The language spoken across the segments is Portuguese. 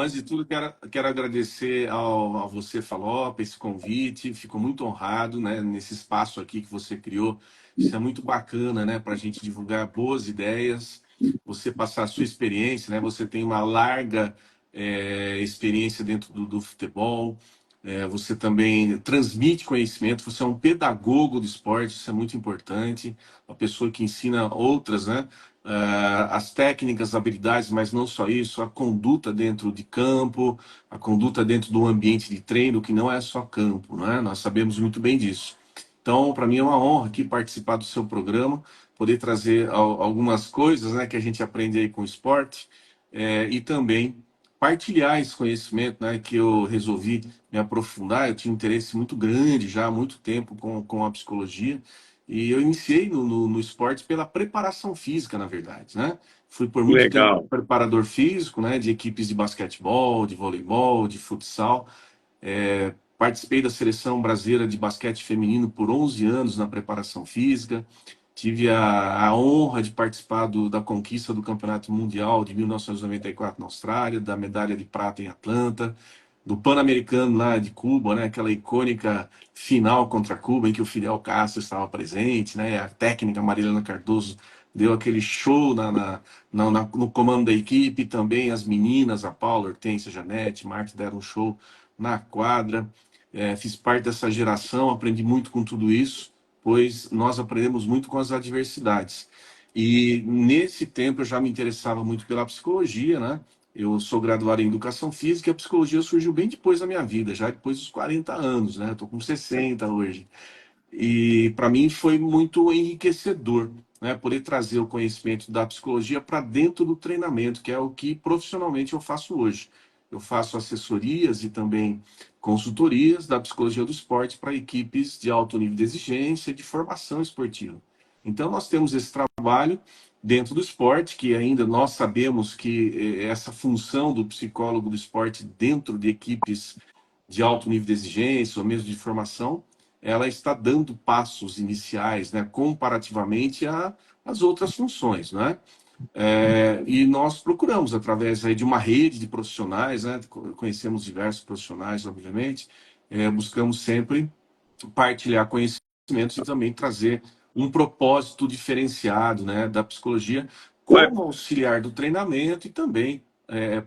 Antes de tudo, quero agradecer a você, Falopa, esse convite. Fico muito honrado, né, nesse espaço aqui que você criou. Isso é muito bacana, né, para a gente divulgar boas ideias, você passar a sua experiência, né? Você tem uma larga experiência dentro do futebol. Você também transmite conhecimento. Você é um pedagogo do esporte, isso é muito importante. Uma pessoa que ensina outras, né? As técnicas, habilidades, mas não só isso, a conduta dentro de campo, a conduta dentro do ambiente de treino, que não é só campo, né? Nós sabemos muito bem disso. Então, para mim é uma honra aqui participar do seu programa, poder trazer algumas coisas, né, que a gente aprende aí com o esporte, e também partilhar esse conhecimento, né, que eu resolvi me aprofundar. Eu tinha um interesse muito grande já há muito tempo com a psicologia, e eu iniciei no esporte pela preparação física, na verdade, né? Fui por muito tempo Legal. preparador físico, né, de equipes de basquetebol, de voleibol, de futsal. Participei da seleção brasileira de basquete feminino por 11 anos na preparação física. Tive a honra de participar da conquista do Campeonato Mundial de 1994 na Austrália, da medalha de prata em Atlanta, do Pan-Americano lá de Cuba, né? Aquela icônica final contra Cuba em que o Fidel Castro estava presente, né? A técnica Marilena Cardoso deu aquele show no comando da equipe, também as meninas, a Paula, a Hortência, a Janete, Marta deram um show na quadra. Fiz parte dessa geração, aprendi muito com tudo isso, pois nós aprendemos muito com as adversidades. E nesse tempo eu já me interessava muito pela psicologia, né? Eu sou graduado em educação física e a psicologia surgiu bem depois da minha vida, já depois dos 40 anos, né? Estou com 60 hoje. E para mim foi muito enriquecedor, né? Poder trazer o conhecimento da psicologia para dentro do treinamento, que é o que profissionalmente eu faço hoje. Eu faço assessorias e também consultorias da psicologia do esporte para equipes de alto nível de exigência e de formação esportiva. Então, nós temos esse trabalho dentro do esporte, que ainda nós sabemos que essa função do psicólogo do esporte dentro de equipes de alto nível de exigência ou mesmo de formação, ela está dando passos iniciais, né, comparativamente às outras funções, né? E nós procuramos, através aí de uma rede de profissionais, né, conhecemos diversos profissionais, obviamente, buscamos sempre partilhar conhecimentos e também trazer um propósito diferenciado, né, da psicologia Ué, como auxiliar do treinamento e também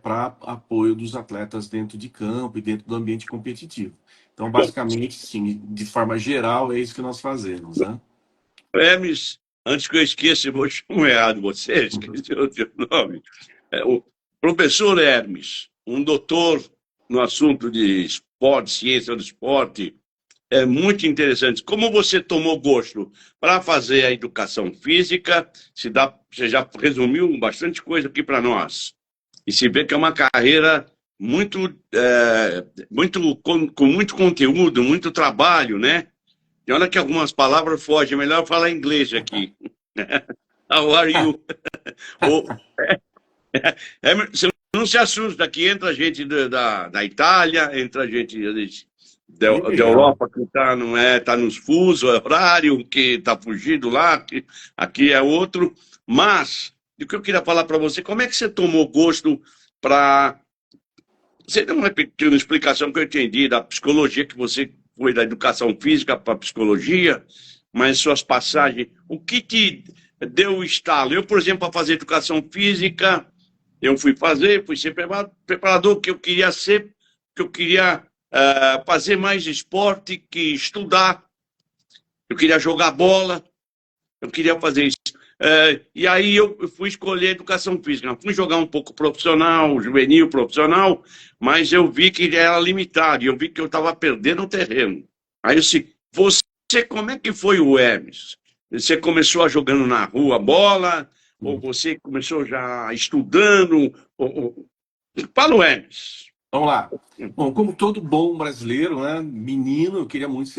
para apoio dos atletas dentro de campo e dentro do ambiente competitivo. Então, bom, basicamente, sim, de forma geral, é isso que nós fazemos, né? Hermes, antes que eu esqueça, eu vou chamar errado você, esqueci o teu nome. O professor Hermes, um doutor no assunto de esporte, ciência do esporte, é muito interessante. Como você tomou gosto para fazer a educação física, você já resumiu bastante coisa aqui para nós. E se vê que é uma carreira com muito conteúdo, muito trabalho, né? E olha que algumas palavras fogem, é melhor falar inglês aqui. How are you? Ou, você não se assusta, aqui entra gente da Itália, entra gente da Legal. Europa que tá nos fusos horário, que está fugindo lá, que aqui é outro. Mas, o que eu queria falar para você, como é que você tomou gosto para. Você deu uma pequena explicação que eu entendi da psicologia, que você foi da educação física para a psicologia, mas suas passagens, o que te deu o estalo? Eu, por exemplo, para fazer educação física, eu fui ser preparador, que eu queria ser, que eu queria fazer mais esporte que estudar, eu queria jogar bola, eu queria fazer isso. E aí eu fui escolher educação física. Fui jogar um pouco profissional, juvenil, profissional, mas eu vi que ele era limitado, e eu vi que eu estava perdendo o terreno. Aí eu disse, você, como é que foi o Hermes? Você começou jogando na rua bola, ou você começou já estudando? Fala o Hermes. Vamos lá. Bom, como todo bom brasileiro, né, menino, eu queria muito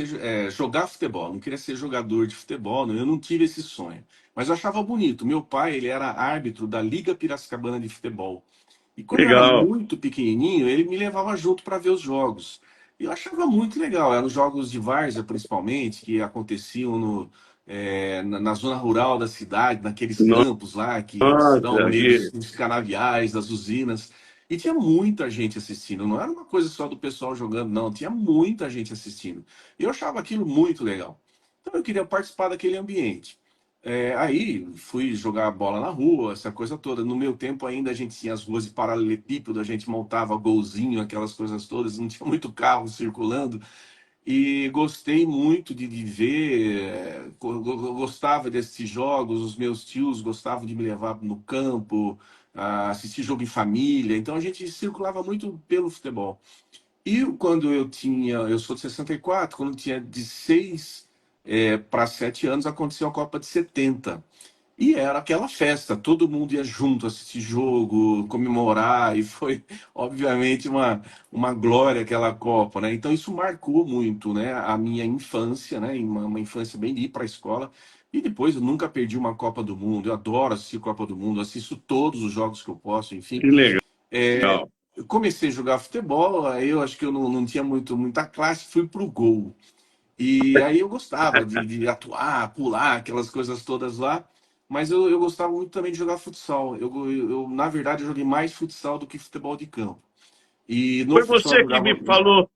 jogar futebol. Não queria ser jogador de futebol, né, eu não tive esse sonho. Mas eu achava bonito. Meu pai, ele era árbitro da Liga Piracicabana de Futebol. E quando eu era Legal. muito pequenininho, ele me levava junto para ver os jogos. E eu achava muito legal. Eram os jogos de várzea, principalmente, que aconteciam na zona rural da cidade, naqueles campos lá, que são Nossa, no meio dos canaviais, das usinas. E tinha muita gente assistindo, não era uma coisa só do pessoal jogando, não, tinha muita gente assistindo. E eu achava aquilo muito legal. Então eu queria participar daquele ambiente. Aí fui jogar bola na rua, essa coisa toda. No meu tempo ainda a gente tinha as ruas de paralelepípedo, a gente montava golzinho, aquelas coisas todas, não tinha muito carro circulando. E gostei muito de ver, gostava desses jogos, os meus tios gostavam de me levar no campo, assistir jogo em família, então a gente circulava muito pelo futebol. E quando eu sou de 64, quando eu tinha de 6 para 7 anos, aconteceu a Copa de 70. E era aquela festa, todo mundo ia junto assistir jogo, comemorar, e foi, obviamente, uma glória aquela Copa, né? Então isso marcou muito, né, a minha infância, né? Uma infância bem de ir para a escola. E depois eu nunca perdi uma Copa do Mundo, eu adoro assistir Copa do Mundo, assisto todos os jogos que eu posso, enfim. Que legal. Eu comecei a jogar futebol, aí eu acho que eu não tinha muita classe, fui pro gol. E aí eu gostava de atuar, pular, aquelas coisas todas lá, mas eu gostava muito também de jogar futsal. Na verdade, eu joguei mais futsal do que futebol de campo. E no Foi futsal eu você que jogava. me falou,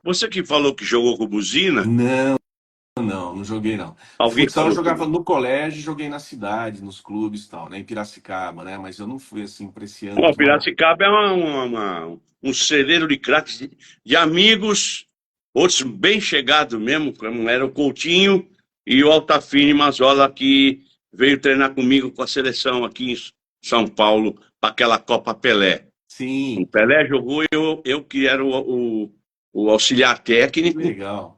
você que falou que jogou com buzina? Não, não joguei não. Alguém Futsal eu falou jogava comigo. no colégio, joguei na cidade, nos clubes e tal, né, em Piracicaba, né, mas eu não fui assim para esse Ó, âmbito maior. Piracicaba é um celeiro de craques, de amigos, outros bem chegados mesmo, como era o Coutinho e o Altafine Mazola, que veio treinar comigo com a seleção aqui em São Paulo, para aquela Copa Pelé. O Sim, Pelé jogou, eu que era o auxiliar que técnico. legal.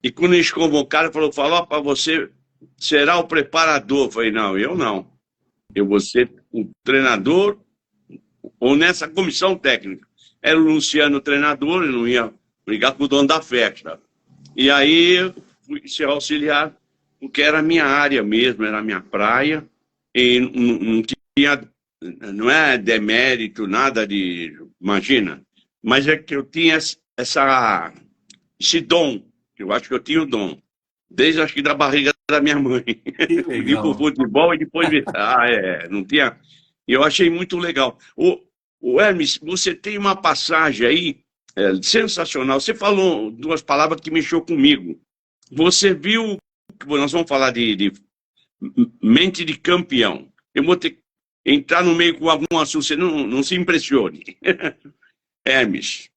E quando eles convocaram, falou para você será o preparador. Eu falei, não, eu não. Eu vou ser o treinador ou nessa comissão técnica. Era o Luciano o treinador, ele não ia brigar com o dono da festa. E aí eu fui ser auxiliar, porque era a minha área mesmo, era a minha praia, e não tinha, não é demérito, nada de, imagina, mas é que eu tinha esse dom, eu acho que eu tinha o dom, desde acho que da barriga da minha mãe, Que ir pro legal. futebol e depois, não tinha, e eu achei muito legal. O Hermes, você tem uma passagem aí sensacional. Você falou duas palavras que mexeu comigo. Você viu, nós vamos falar de mente de campeão. Eu vou ter que entrar no meio com algum assunto, você não se impressione. Hermes,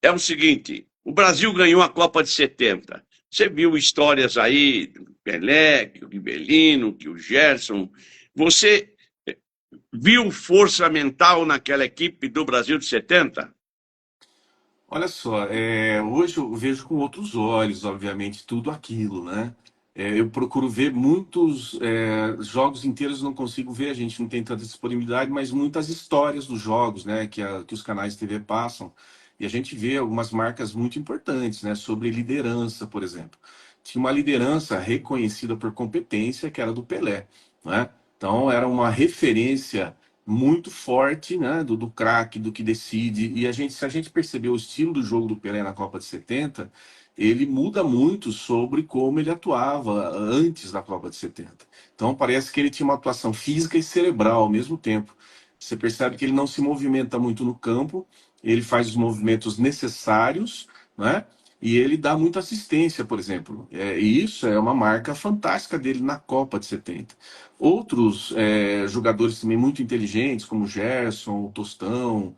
é o seguinte, o Brasil ganhou a Copa de 70. Você viu histórias aí, do Pelé, que o Rivelino, que o Gerson. Você viu força mental naquela equipe do Brasil de 70? Olha só, hoje eu vejo com outros olhos, obviamente, tudo aquilo, né? Eu procuro ver muitos jogos inteiros, não consigo ver, a gente não tem tanta disponibilidade, mas muitas histórias dos jogos, né? Que os canais de TV passam. E a gente vê algumas marcas muito importantes, né? Sobre liderança, por exemplo. Tinha uma liderança reconhecida por competência, que era do Pelé, né? Então, era uma referência muito forte, né, do craque, do que decide. E se a gente perceber o estilo do jogo do Pelé na Copa de 70, ele muda muito sobre como ele atuava antes da Copa de 70. Então parece que ele tinha uma atuação física e cerebral ao mesmo tempo. Você percebe que ele não se movimenta muito no campo, ele faz os movimentos necessários, né? E ele dá muita assistência, por exemplo. E isso é uma marca fantástica dele na Copa de 70. Outros jogadores também muito inteligentes, como o Gerson, o Tostão,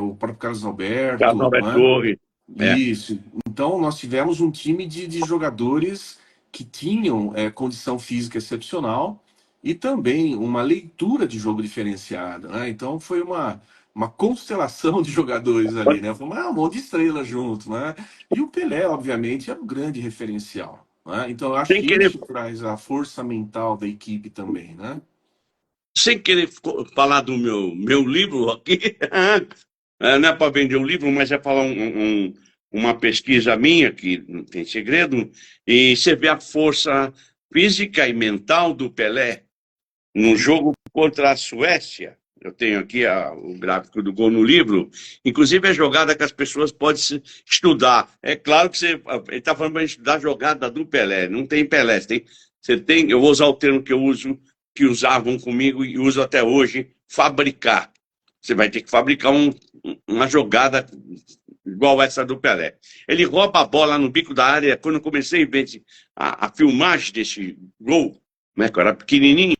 o próprio Carlos Carlos Alberto, Alberto né? Torres. É. Isso. Então, nós tivemos um time de jogadores que tinham condição física excepcional e também uma leitura de jogo diferenciada, né? Então, foi uma constelação de jogadores ali, né? Foi um monte de estrelas junto, né? E o Pelé, obviamente, é um grande referencial, né? Então, eu acho Sem que querer, isso traz a força mental da equipe também, né? sem querer falar do meu livro aqui, não é para vender o livro, mas é falar uma pesquisa minha, que não tem segredo, e você vê a força física e mental do Pelé no jogo contra a Suécia. Eu tenho aqui o gráfico do gol no livro, inclusive a jogada que as pessoas podem estudar. É claro que ele está falando para a gente estudar a jogada do Pelé, não tem Pelé, você tem, eu vou usar o termo que eu uso, que usavam comigo e uso até hoje, fabricar. Você vai ter que fabricar uma jogada igual essa do Pelé. Ele rouba a bola no bico da área. Quando eu comecei a ver a filmagem desse gol, né, que eu era pequenininho,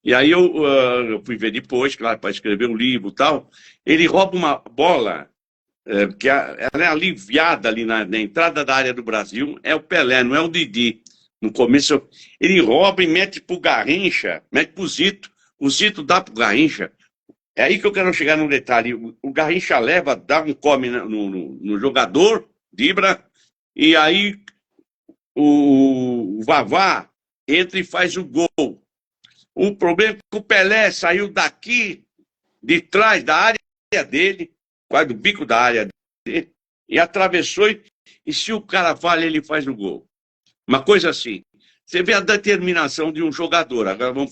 e aí eu fui ver depois, claro, para escrever um livro e tal. Ele rouba uma bola, ela é aliviada ali na entrada da área do Brasil, é o Pelé, não é o Didi. No começo, ele rouba e mete pro Garrincha, mete pro Zito. O Zito dá pro Garrincha. É aí que eu quero chegar no detalhe. O Garrincha leva, dá um come no jogador, dribla, e aí o Vavá entra e faz o gol. O problema é que o Pelé saiu daqui, de trás da área dele, quase do bico da área dele, e atravessou, e se o cara falha, ele faz o gol. Uma coisa assim. Você vê a determinação de um jogador. Agora vamos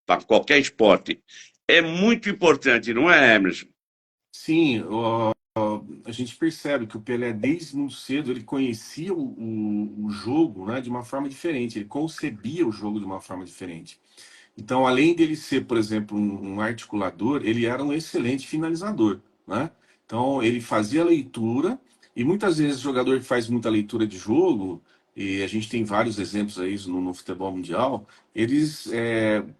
para qualquer esporte. É muito importante, não é, Emerson? Sim, a gente percebe que o Pelé, desde muito cedo, ele conhecia o jogo, né, de uma forma diferente, ele concebia o jogo de uma forma diferente. Então, além dele ser, por exemplo, um articulador, ele era um excelente finalizador, né? Então, ele fazia a leitura, e muitas vezes o jogador que faz muita leitura de jogo, e a gente tem vários exemplos aí no futebol mundial, eles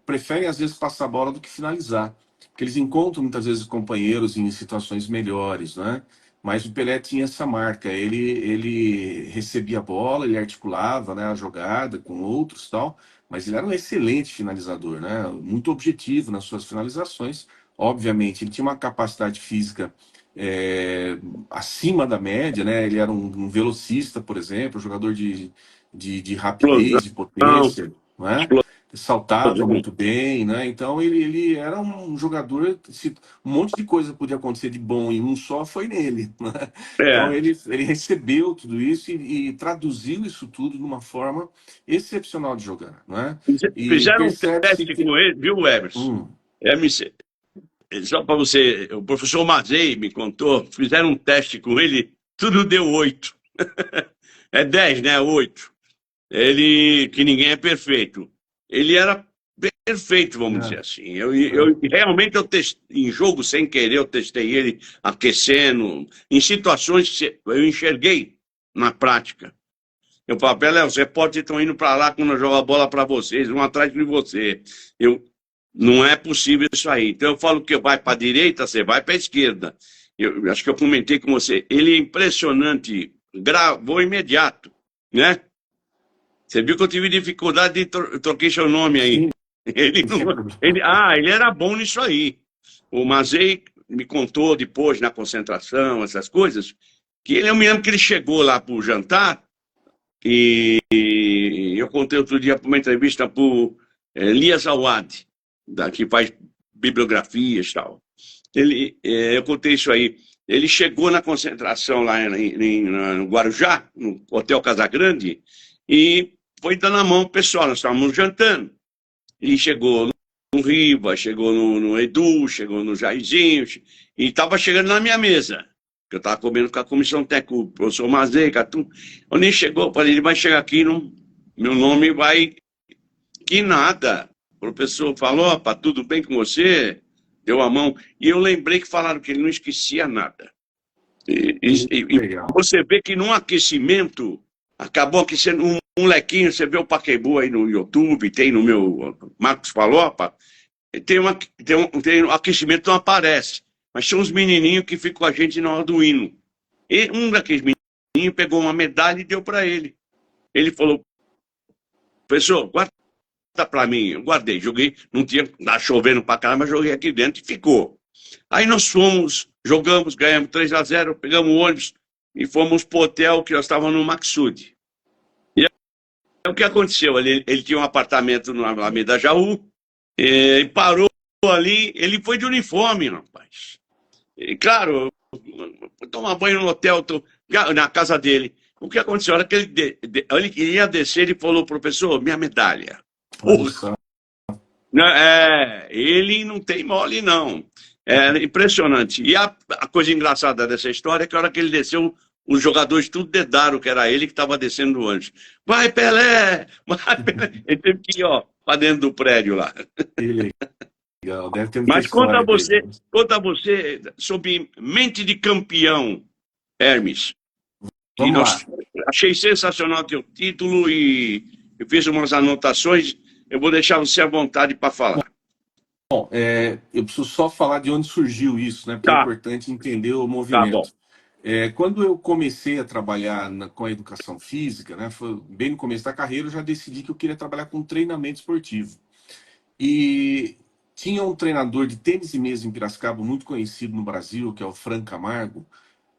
preferem, às vezes, passar a bola do que finalizar, porque eles encontram, muitas vezes, companheiros em situações melhores, né? Mas o Pelé tinha essa marca, ele recebia a bola, ele articulava, né, a jogada com outros e tal, mas ele era um excelente finalizador, né? Muito objetivo nas suas finalizações. Obviamente, ele tinha uma capacidade física acima da média, né? Ele era um velocista, por exemplo, um jogador de Explosão, rapidez, de potência, não é? Saltava explosão. muito bem, né? Então ele era um jogador. Um monte de coisa podia acontecer de bom em um só, foi nele, né? Então É. ele recebeu tudo isso e traduziu isso tudo de uma forma excepcional de jogar, né? E Fizeram um percebe-se teste que. com ele, viu, Emerson? Hum, MC, só para você, o professor Mazei me contou, fizeram um teste com ele, tudo deu 8. É 10, né? 8. Ele, que ninguém é perfeito. Ele era perfeito, vamos dizer é, assim. Realmente eu testei, em jogo sem querer, eu testei ele aquecendo, em situações que eu enxerguei na prática. Eu falo, Pelé, os repórteres estão indo para lá quando eu jogo a bola para vocês, vão atrás de você. Não é possível isso aí. Então eu falo que vai para a direita, você vai para a esquerda. Eu acho que eu comentei com você. Ele é impressionante, gravou imediato, né? Você viu que eu tive dificuldade de troquei seu nome aí. sim, Ele, sem não- problema. ele era bom nisso aí. O Mazei me contou depois, na concentração, essas coisas, que eu me lembro que ele chegou lá para o jantar e eu contei outro dia para uma entrevista para o Elias Awad, que faz bibliografias e tal. Eu contei isso aí. Ele chegou na concentração lá no Guarujá, no Hotel Casagrande, e foi dando a mão pro pessoal. Nós estávamos jantando. E chegou no Riva, chegou no Edu, chegou no Jairzinho, e estava chegando na minha mesa. Que eu estava comendo com a comissão técnica, o professor Mazei, Catum. Quando ele chegou, eu falei, ele vai chegar aqui, meu nome vai. Que nada. O professor falou, opa, tudo bem com você? Deu a mão. E eu lembrei que falaram que ele não esquecia nada. E Legal. você vê que num aquecimento, acabou aquecendo um molequinho, você vê o Pacaembu aí no YouTube, tem no meu Marcos Falopa, tem um aquecimento não aparece, mas são uns menininhos que ficam com a gente na hora do hino. E um daqueles menininhos pegou uma medalha e deu para ele. Ele falou, professor, guarda para mim. Eu guardei, joguei, não tinha, tá chovendo para caramba, mas joguei aqui dentro e ficou. Aí nós fomos, jogamos, ganhamos 3-0, pegamos o ônibus e fomos pro hotel que nós estávamos no Maxud. E aí, o que aconteceu? Ele tinha um apartamento na Alameda Jaú, e parou ali, ele foi de uniforme, rapaz. E claro, tomar banho no hotel, na casa dele. O que aconteceu? A hora que ele ia descer, ele falou, professor, minha medalha. Olha Porra, só. ele não tem mole, não. É impressionante. E a coisa engraçada dessa história é que a hora que ele desceu, os jogadores tudo dedaram que era ele que estava descendo antes. Vai, Pelé! Vai, Pelé! Ele teve que ir, ó, para dentro do prédio lá. Que Legal, deve ter muita Mas história dele. conta você sobre Mente de Campeão, Hermes. Que Vamos nós lá. achei sensacional o teu título e eu fiz umas anotações. Eu vou deixar você à vontade para falar. Bom, eu preciso só falar de onde surgiu isso, né? Porque é Tá, importante entender o tá bom. movimento. Quando eu comecei a trabalhar com a educação física, né? Foi bem no começo da carreira, eu já decidi que eu queria trabalhar com treinamento esportivo. E tinha um treinador de tênis e mesa em Piracicaba, muito conhecido no Brasil, que é o Fran Camargo.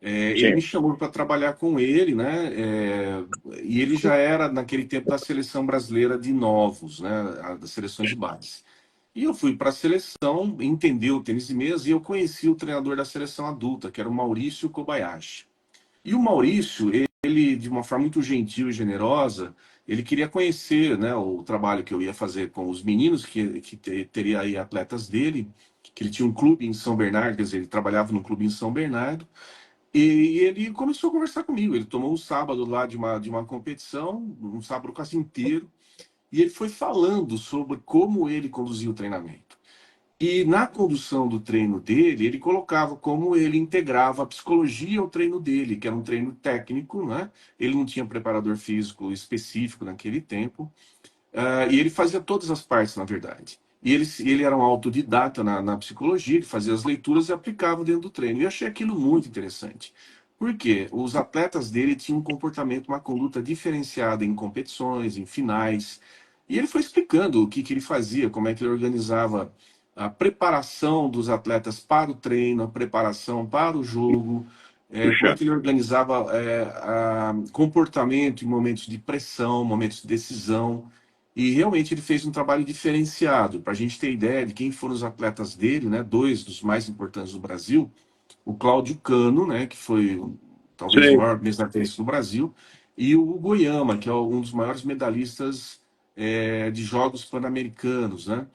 Ele Sim, me chamou para trabalhar com ele, né? E ele já era, naquele tempo, da seleção brasileira de novos, né? Das seleções de base. E eu fui para a seleção, entender o tênis de mesa, e eu conheci o treinador da seleção adulta, que era o Maurício Kobayashi. E o Maurício, ele, de uma forma muito gentil e generosa, ele queria conhecer, né, o trabalho que eu ia fazer com os meninos, que teria aí atletas dele, que ele tinha um clube em São Bernardo, quer dizer, ele trabalhava no clube em São Bernardo, e ele começou a conversar comigo. Ele tomou um sábado lá de uma competição, um sábado quase inteiro, e ele foi falando sobre como ele conduzia o treinamento. E na condução do treino dele, ele colocava como ele integrava a psicologia ao treino dele, que era um treino técnico, né? Ele não tinha preparador físico específico naquele tempo, e ele fazia todas as partes, na verdade. E ele era um autodidata na psicologia, ele fazia as leituras e aplicava dentro do treino. E eu achei aquilo muito interessante. Por quê? Os atletas dele tinham um comportamento, uma conduta diferenciada em competições, em finais. E ele foi explicando o que ele fazia, como é que ele organizava a preparação dos atletas para o treino, a preparação para o jogo, como é puxa. que ele organizava comportamento em momentos de pressão, momentos de decisão. E realmente ele fez um trabalho diferenciado. Para a gente ter ideia de quem foram os atletas dele, né? Dois dos mais importantes do Brasil, o Cláudio Cano, né? Que foi talvez o Sim, maior mesa-tenista do Brasil, e o Goiama, que é um dos maiores medalhistas de Jogos Pan-Americanos, né?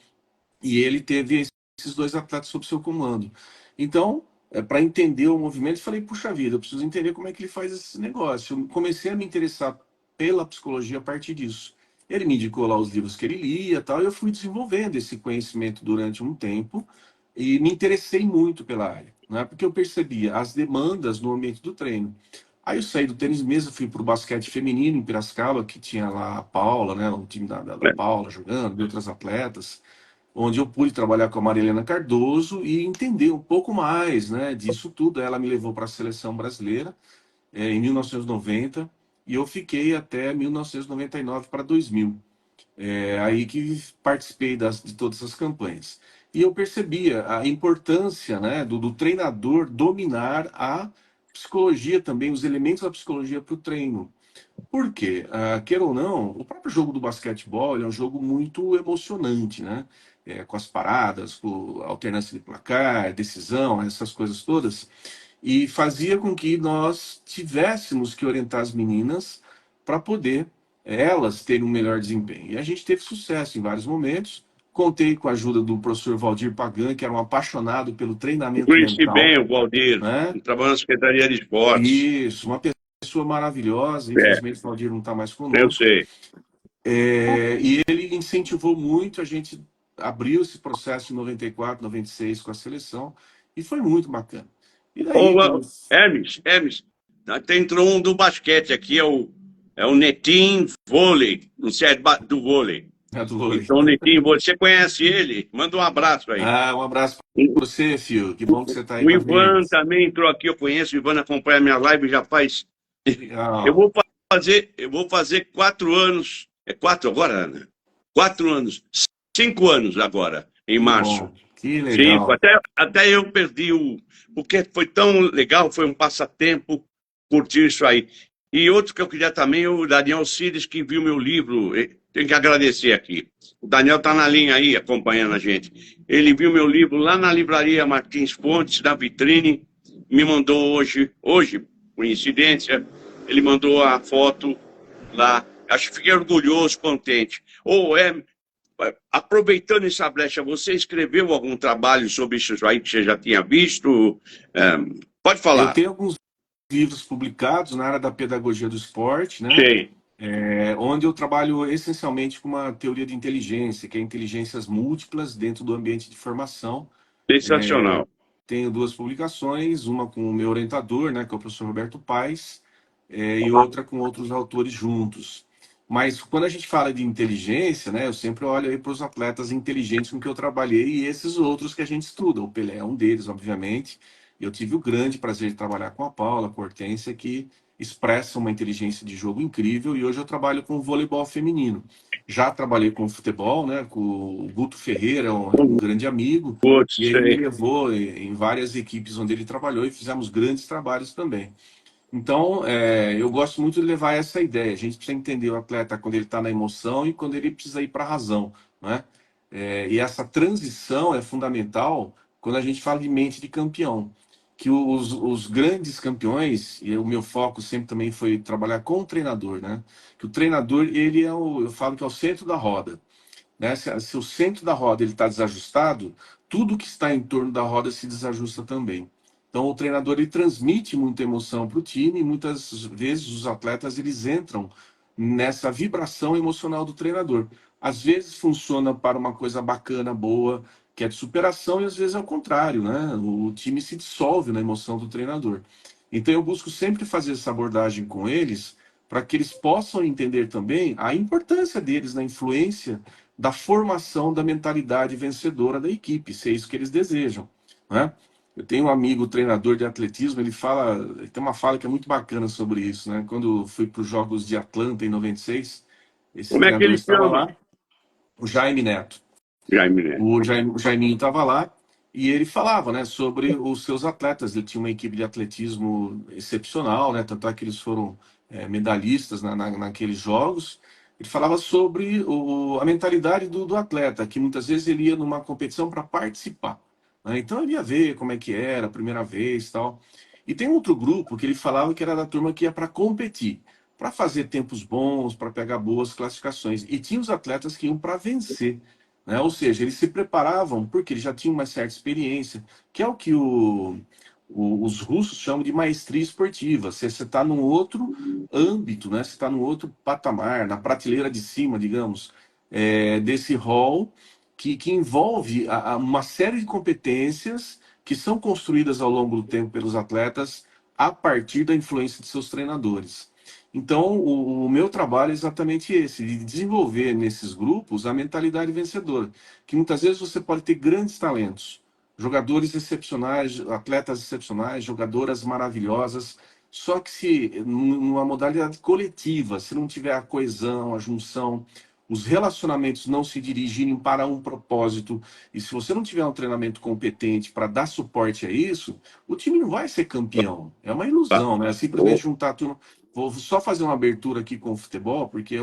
E ele teve esses dois atletas sob seu comando. Então, para entender o movimento, eu falei, puxa vida, eu preciso entender como é que ele faz esse negócio. Eu comecei a me interessar pela psicologia a partir disso. Ele me indicou lá os livros que ele lia e tal, e eu fui desenvolvendo esse conhecimento durante um tempo e me interessei muito pela área, né? Porque eu percebia as demandas no ambiente do treino. Aí eu saí do tênis de mesa, fui para o basquete feminino em Piracicaba, que tinha lá a Paula, né? O time da Paula jogando, de outras atletas, onde eu pude trabalhar com a Marilena Cardoso e entender um pouco mais, né, disso tudo. Ela me levou para a seleção brasileira em 1990 e eu fiquei até 1999 para 2000. Aí que participei de todas as campanhas. E eu percebia a importância, né, do treinador dominar a psicologia também, os elementos da psicologia para o treino. Por quê? Queira ou não, o próprio jogo do basquetebol é um jogo muito emocionante, né? Com as paradas, com a alternância de placar, decisão, essas coisas todas. E fazia com que nós tivéssemos que orientar as meninas para poder elas terem um melhor desempenho. E a gente teve sucesso em vários momentos. Contei com a ajuda do professor Valdir Pagan, que era um apaixonado pelo Eu treinamento conheci mental, bem o Valdir, né? ele trabalha na Secretaria de Esportes. Isso, uma pessoa maravilhosa. É, Infelizmente, o Valdir não está mais eu conosco. sei. E ele incentivou muito, a gente abriu esse processo em 94, 96 com a seleção, e foi muito bacana. E daí, Ô, Hermes, até entrou um do basquete aqui, é o Netim Vôlei, não sei, do vôlei. do vôlei. Então, Netim, você conhece ele? Manda um abraço aí. Um abraço para você, Fio. Que bom que você está aí O com a Ivan gente. também entrou aqui, eu conheço, o Ivan acompanha minha live já faz. Eu Legal. vou fazer 4 anos. É 4 agora, Ana? 4 anos. 5 anos agora, em Que março. bom. Que 5. legal. Até eu perdi o. Porque foi tão legal, foi um passatempo curtir isso aí. E outro que eu queria também, o Daniel Cires, que viu meu livro. Tenho que agradecer aqui. O Daniel está na linha aí, acompanhando a gente. Ele viu meu livro lá na livraria Martins Fontes, na vitrine, me mandou hoje, coincidência, ele mandou a foto lá. Acho que fiquei orgulhoso, contente. Aproveitando essa brecha, você escreveu algum trabalho sobre isso aí que você já tinha visto? É, pode Eu falar. tenho alguns livros publicados na área da pedagogia do esporte, né? Sim. onde eu trabalho essencialmente com uma teoria de inteligência, que é inteligências múltiplas dentro do ambiente de formação. Sensacional. Tenho duas publicações, uma com o meu orientador, né, que é o professor Roberto Paes, e outra com outros autores juntos. Mas quando a gente fala de inteligência, né, eu sempre olho aí para os atletas inteligentes com que eu trabalhei e esses outros que a gente estuda. O Pelé é um deles, obviamente. Eu tive o grande prazer de trabalhar com a Paula, com a Hortência, que expressa uma inteligência de jogo incrível, e hoje eu trabalho com o voleibol feminino. Já trabalhei com o futebol, né, com o Guto Ferreira, um grande amigo, e Putz, ele me levou em várias equipes onde ele trabalhou e fizemos grandes trabalhos também. Então, eu gosto muito de levar essa ideia. A gente precisa entender o atleta quando ele está na emoção e quando ele precisa ir para a razão, né? E essa transição é fundamental quando a gente fala de mente de campeão. Que os grandes campeões, e o meu foco sempre também foi trabalhar com o treinador, né? Que o treinador, ele eu falo que é o centro da roda, né? Se o centro da roda ele está desajustado, tudo que está em torno da roda se desajusta também. Então o treinador ele transmite muita emoção para o time e muitas vezes os atletas eles entram nessa vibração emocional do treinador. Às vezes funciona para uma coisa bacana, boa, que é de superação, e às vezes é o contrário, né? O time se dissolve na emoção do treinador. Então eu busco sempre fazer essa abordagem com eles para que eles possam entender também a importância deles na influência da formação da mentalidade vencedora da equipe, se é isso que eles desejam, né? Eu tenho um amigo treinador de atletismo, ele tem uma fala que é muito bacana sobre isso, né? Quando eu fui para os Jogos de Atlanta em 96, esse como é que treinador ele estava chama? lá, o Jaime Neto. Jaime Neto. O Jaiminho estava lá e ele falava, né, sobre os seus atletas. Ele tinha uma equipe de atletismo excepcional, né? Tanto é que eles foram medalhistas naqueles jogos. Ele falava sobre a mentalidade do atleta, que muitas vezes ele ia numa competição para participar, né? Então ele ia ver como é que era a primeira vez, tal. E tem outro grupo que ele falava que era da turma que ia para competir, para fazer tempos bons, para pegar boas classificações. E tinha os atletas que iam para vencer, né? Ou seja, eles se preparavam porque eles já tinham uma certa experiência, que é o que os russos chamam de maestria esportiva. Você está num outro âmbito, né? Você está num outro patamar, na prateleira de cima, digamos, desse rol que envolve uma série de competências que são construídas ao longo do tempo pelos atletas a partir da influência de seus treinadores. Então, o meu trabalho é exatamente esse, de desenvolver nesses grupos a mentalidade vencedora, que muitas vezes você pode ter grandes talentos, jogadores excepcionais, atletas excepcionais, jogadoras maravilhosas, só que se numa modalidade coletiva, se não tiver a coesão, a junção, os relacionamentos não se dirigirem para um propósito, e se você não tiver um treinamento competente para dar suporte a isso, o time não vai ser campeão. É uma ilusão, né? Simplesmente juntar a turma. Vou só fazer uma abertura aqui com o futebol, porque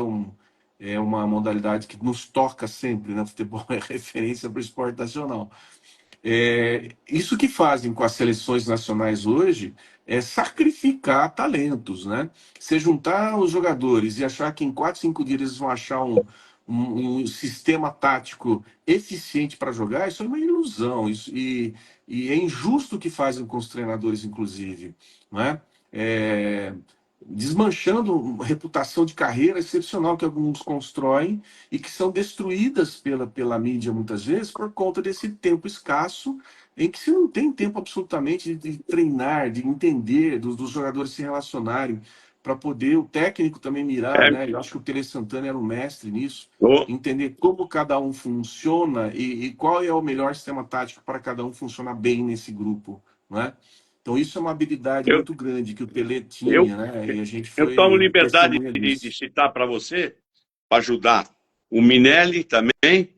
é uma modalidade que nos toca sempre, né? O futebol é referência para o esporte nacional. Isso que fazem com as seleções nacionais hoje é sacrificar talentos, né? Você juntar os jogadores e achar que em 4, 5 dias eles vão achar um sistema tático eficiente para jogar, isso é uma ilusão. E é injusto o que fazem com os treinadores, inclusive, né? É, desmanchando uma reputação de carreira excepcional que alguns constroem e que são destruídas pela mídia muitas vezes por conta desse tempo escasso em que se não tem tempo absolutamente de treinar, de entender, dos jogadores se relacionarem, para poder o técnico também mirar, É, né? Eu acho que o Tele Santana era um mestre nisso, ô, entender como cada um funciona e qual é o melhor sistema tático para cada um funcionar bem nesse grupo, né? Então isso é uma habilidade eu, muito grande que o Tele eu, tinha, né? E a gente eu tomo foi liberdade testemunha de disso. citar para você, para ajudar o Minelli também,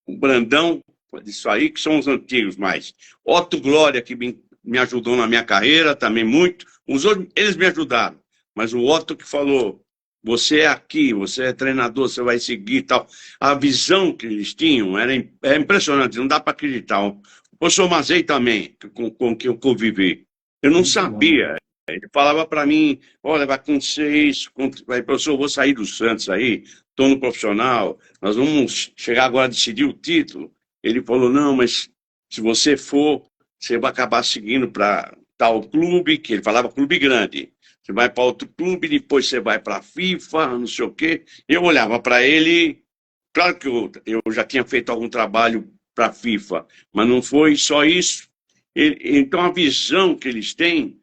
o Brandão, isso aí, que são os antigos mais. Otto Glória, que me ajudou na minha carreira também muito. Os outros, eles me ajudaram. Mas o Otto que falou, você é aqui, você é treinador, você vai seguir e tal. A visão que eles tinham é impressionante, não dá para acreditar. O professor Mazei também, com que eu convivi. Eu não Muito bom. sabia. Ele falava para mim, olha, vai acontecer isso, vai, professor, eu vou sair do Santos aí, estou no profissional, nós vamos chegar agora a decidir o título. Ele falou, não, mas se você for, você vai acabar seguindo para tal clube, que ele falava clube grande. Você vai para outro clube, depois você vai para a FIFA, não sei o quê. Eu olhava para ele, claro que eu já tinha feito algum trabalho para a FIFA, mas não foi só isso. Então, a visão que eles têm.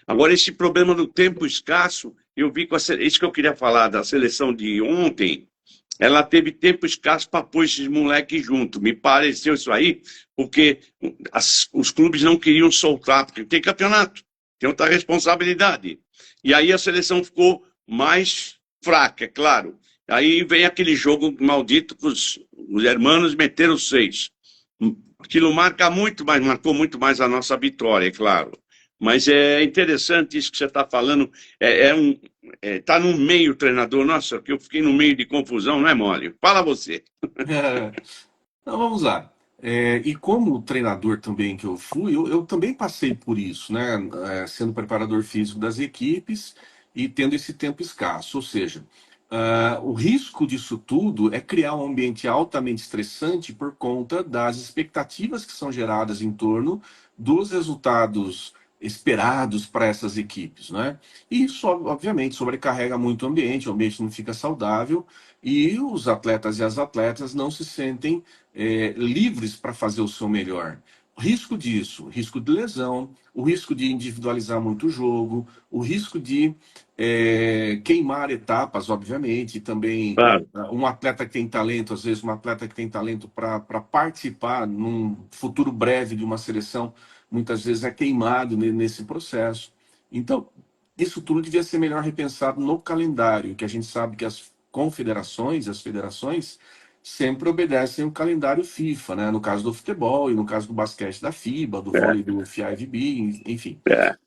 Agora, esse problema do tempo escasso, eu vi com isso que eu queria falar da seleção de ontem. Ela teve tempo escasso para pôr esses moleques junto. Me pareceu isso aí, porque os clubes não queriam soltar, porque tem campeonato, tem outra responsabilidade. E aí a seleção ficou mais fraca, é claro. Aí vem aquele jogo maldito que os hermanos meteram 6. Aquilo marca muito mais, marcou muito mais a nossa vitória, é claro. Mas é interessante isso que você está falando. Tá no meio treinador. Nossa, que eu fiquei no meio de confusão, não é mole? Fala você. Então vamos lá. E como treinador também que eu fui, eu também passei por isso, né? Sendo preparador físico das equipes e tendo esse tempo escasso. Ou seja, o risco disso tudo é criar um ambiente altamente estressante por conta das expectativas que são geradas em torno dos resultados esperados para essas equipes, né? E isso, obviamente, sobrecarrega muito o ambiente não fica saudável e os atletas e as atletas não se sentem livres para fazer o seu melhor. O risco disso, o risco de lesão, o risco de individualizar muito o jogo, o risco de queimar etapas, obviamente, e também Claro. um atleta que tem talento, às vezes um atleta que tem talento para participar num futuro breve de uma seleção, muitas vezes é queimado nesse processo. Então, isso tudo devia ser melhor repensado no calendário, que a gente sabe que as confederações, as federações, sempre obedecem o calendário FIFA, né? No caso do futebol e no caso do basquete da FIBA, do É, vôlei do FIVB, enfim.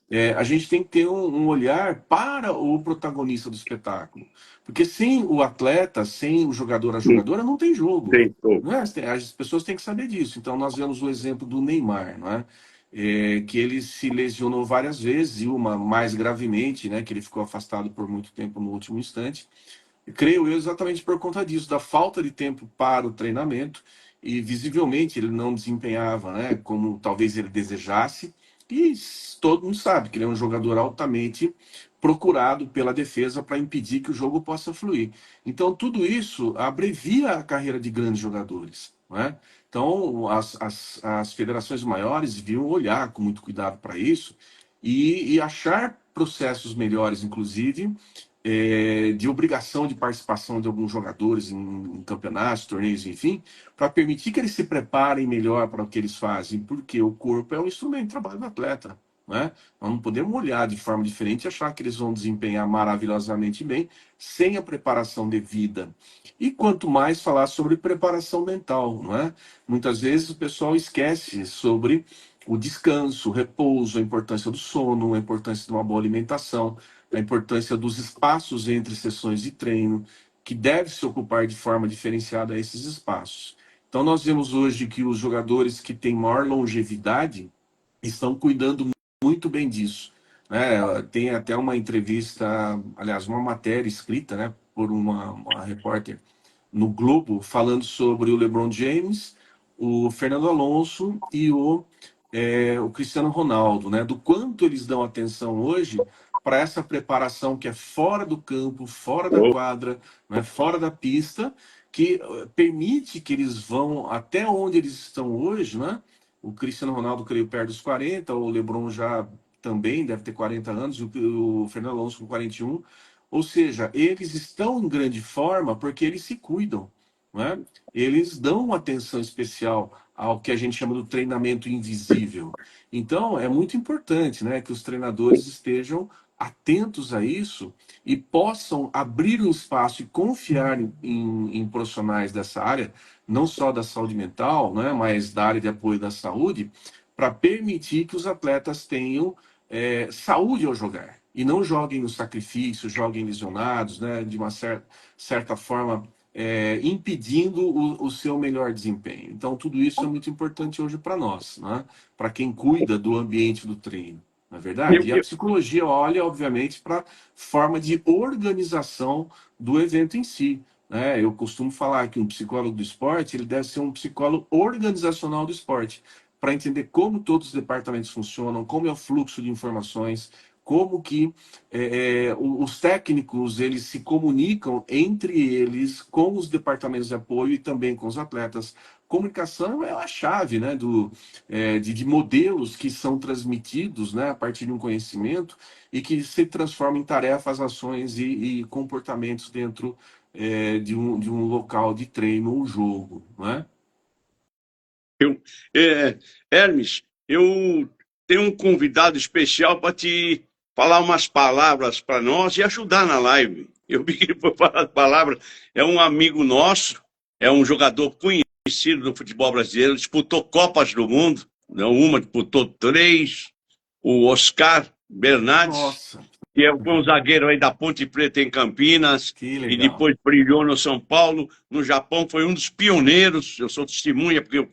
é, A gente tem que ter um olhar para o protagonista do espetáculo. Porque sem o atleta, sem o jogador, a não jogadora, não tem jogo. tem como. Não é? As pessoas têm que saber disso. Então, nós vemos o exemplo do Neymar, não é? Que ele se lesionou várias vezes, e uma mais gravemente, né? Que ele ficou afastado por muito tempo no último instante. Creio eu exatamente por conta disso, da falta de tempo para o treinamento, e visivelmente ele não desempenhava, né, como talvez ele desejasse, e todo mundo sabe que ele é um jogador altamente procurado pela defesa para impedir que o jogo possa fluir. Então, tudo isso abrevia a carreira de grandes jogadores, não é? Então, as federações maiores deviam olhar com muito cuidado para isso e achar processos melhores, inclusive, de obrigação de participação de alguns jogadores em campeonatos, torneios, enfim, para permitir que eles se preparem melhor para o que eles fazem, porque o corpo é um instrumento de trabalho do atleta. Né? Nós não podemos olhar de forma diferente e achar que eles vão desempenhar maravilhosamente bem sem a preparação devida. E quanto mais falar sobre preparação mental, não é? Muitas vezes o pessoal esquece sobre o descanso, o repouso, a importância do sono, a importância de uma boa alimentação, a importância dos espaços entre sessões de treino, que deve se ocupar de forma diferenciada esses espaços. Então, nós vemos hoje que os jogadores que têm maior longevidade estão cuidando muito bem disso. Né? Tem até uma entrevista, aliás, uma matéria escrita, né, por uma repórter no Globo, falando sobre o LeBron James, o Fernando Alonso e o Cristiano Ronaldo, né? Do quanto eles dão atenção hoje para essa preparação que é fora do campo, fora da Oh, quadra, né? Fora da pista, que permite que eles vão até onde eles estão hoje, né? O Cristiano Ronaldo, creio, perto dos 40, o LeBron já também deve ter 40 anos, o Fernando Alonso com 41. Ou seja, eles estão em grande forma porque eles se cuidam, né? Eles dão uma atenção especial ao que a gente chama do treinamento invisível. Então, é muito importante, né, que os treinadores estejam atentos a isso e possam abrir um espaço e confiar em profissionais dessa área, não só da saúde mental, né, mas da área de apoio da saúde, para permitir que os atletas tenham saúde ao jogar e não joguem no sacrifício, joguem lesionados, né, de uma certa forma, impedindo o seu melhor desempenho. Então, tudo isso é muito importante hoje para nós, né, para quem cuida do ambiente do treino, não é eu, verdade? E a eu, psicologia olha, obviamente, para a forma de organização do evento em si. Né? Eu costumo falar que um psicólogo do esporte ele deve ser um psicólogo organizacional do esporte, para entender como todos os departamentos funcionam, como é o fluxo de informações, como que os técnicos eles se comunicam entre eles com os departamentos de apoio e também com os atletas. Comunicação é a chave, né, de modelos que são transmitidos, né, a partir de um conhecimento e que se transformam em tarefas, ações e comportamentos dentro de um local de treino ou jogo, não é? Hermes, eu tenho um convidado especial para te falar umas palavras para nós e ajudar na live. Eu vi que ele foi falar palavras. É um amigo nosso, é um jogador conhecido do futebol brasileiro, disputou Copas do Mundo, não uma, disputou três. O Oscar Bernardes, Nossa, que foi um zagueiro aí da Ponte Preta em Campinas, que e legal. depois brilhou no São Paulo, no Japão, foi um dos pioneiros, eu sou testemunha, porque eu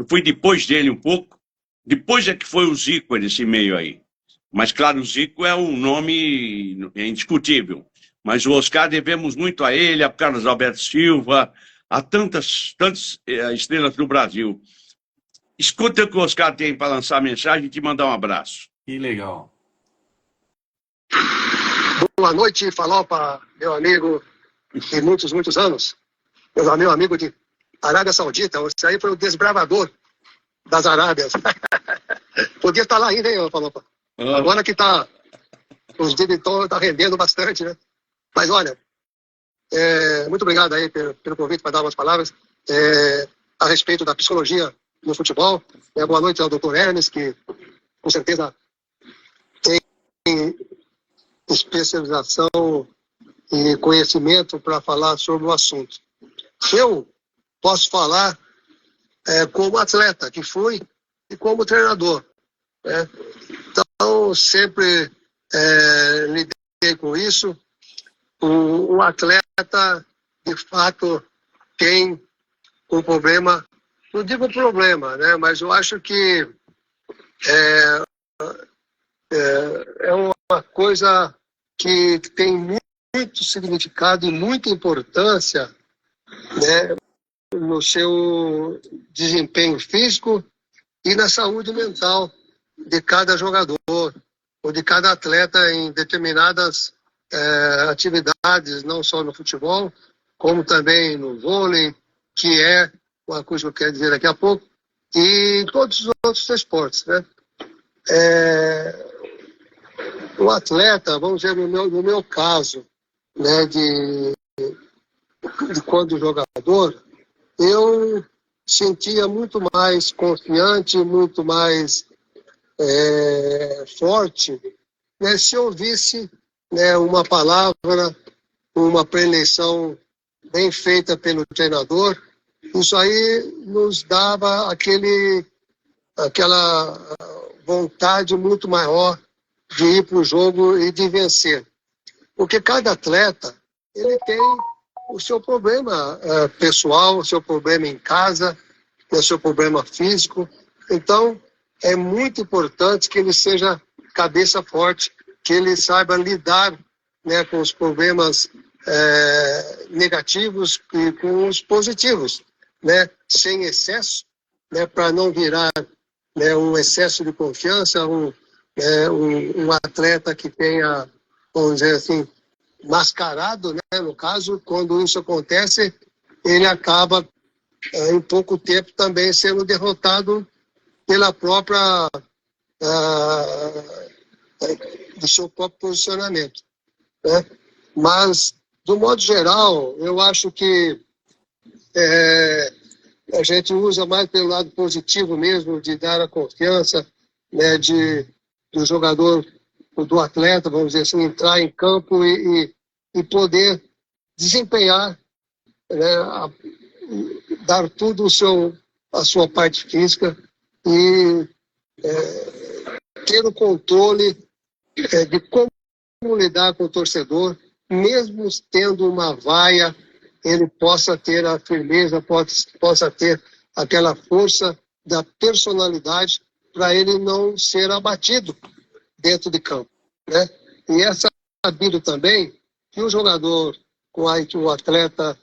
fui depois dele um pouco, depois é que foi o Zico nesse meio aí. Mas, claro, o Zico é um nome indiscutível. Mas o Oscar devemos muito a ele, a Carlos Alberto Silva, a tantas estrelas do Brasil. Escuta o que o Oscar tem para lançar a mensagem e te mandar um abraço. Que legal. Boa noite, Falopa, meu amigo de muitos, muitos anos. Meu amigo de Arábia Saudita. Esse aí foi o desbravador das Arábias. Podia estar lá ainda, hein, Falopa? Agora que tá, os diretores tá rendendo bastante, né? Mas olha, muito obrigado aí pelo convite para dar umas palavras a respeito da psicologia no futebol. Boa noite ao Dr. Hermes, que com certeza tem especialização e conhecimento para falar sobre o assunto. Eu posso falar como atleta que fui e como treinador, né? Então, sempre lidei com isso. O atleta, de fato, tem um problema, não digo problema, né? Mas eu acho que é uma coisa que tem muito significado e muita importância, né, no seu desempenho físico e na saúde mental de cada jogador ou de cada atleta em determinadas atividades, não só no futebol, como também no vôlei, que é uma coisa que eu quero dizer daqui a pouco, e em todos os outros esportes, né? O atleta, vamos dizer, no meu caso, né, de quando jogador, eu sentia muito mais confiante, muito mais forte, né, se eu ouvisse, né, uma palavra, uma preleção bem feita pelo treinador. Isso aí nos dava aquela vontade muito maior de ir para o jogo e de vencer. Porque cada atleta ele tem o seu problema pessoal, o seu problema em casa, o seu problema físico. Então, é muito importante que ele seja cabeça forte, que ele saiba lidar, né, com os problemas negativos e com os positivos, né, sem excesso, né, para não virar, né, um excesso de confiança, um atleta que tenha, vamos dizer assim, mascarado, né, no caso, quando isso acontece, ele acaba em pouco tempo também sendo derrotado pela própria do seu próprio posicionamento, né? Mas, do modo geral, eu acho que a gente usa mais pelo lado positivo mesmo, de dar a confiança, né, do jogador, do atleta, vamos dizer assim, entrar em campo e poder desempenhar, né, dar tudo a sua parte física e ter o controle de como lidar com o torcedor, mesmo tendo uma vaia, ele possa ter a firmeza, possa ter aquela força da personalidade para ele não ser abatido dentro de campo, né? E é sabido também que o jogador, que o atleta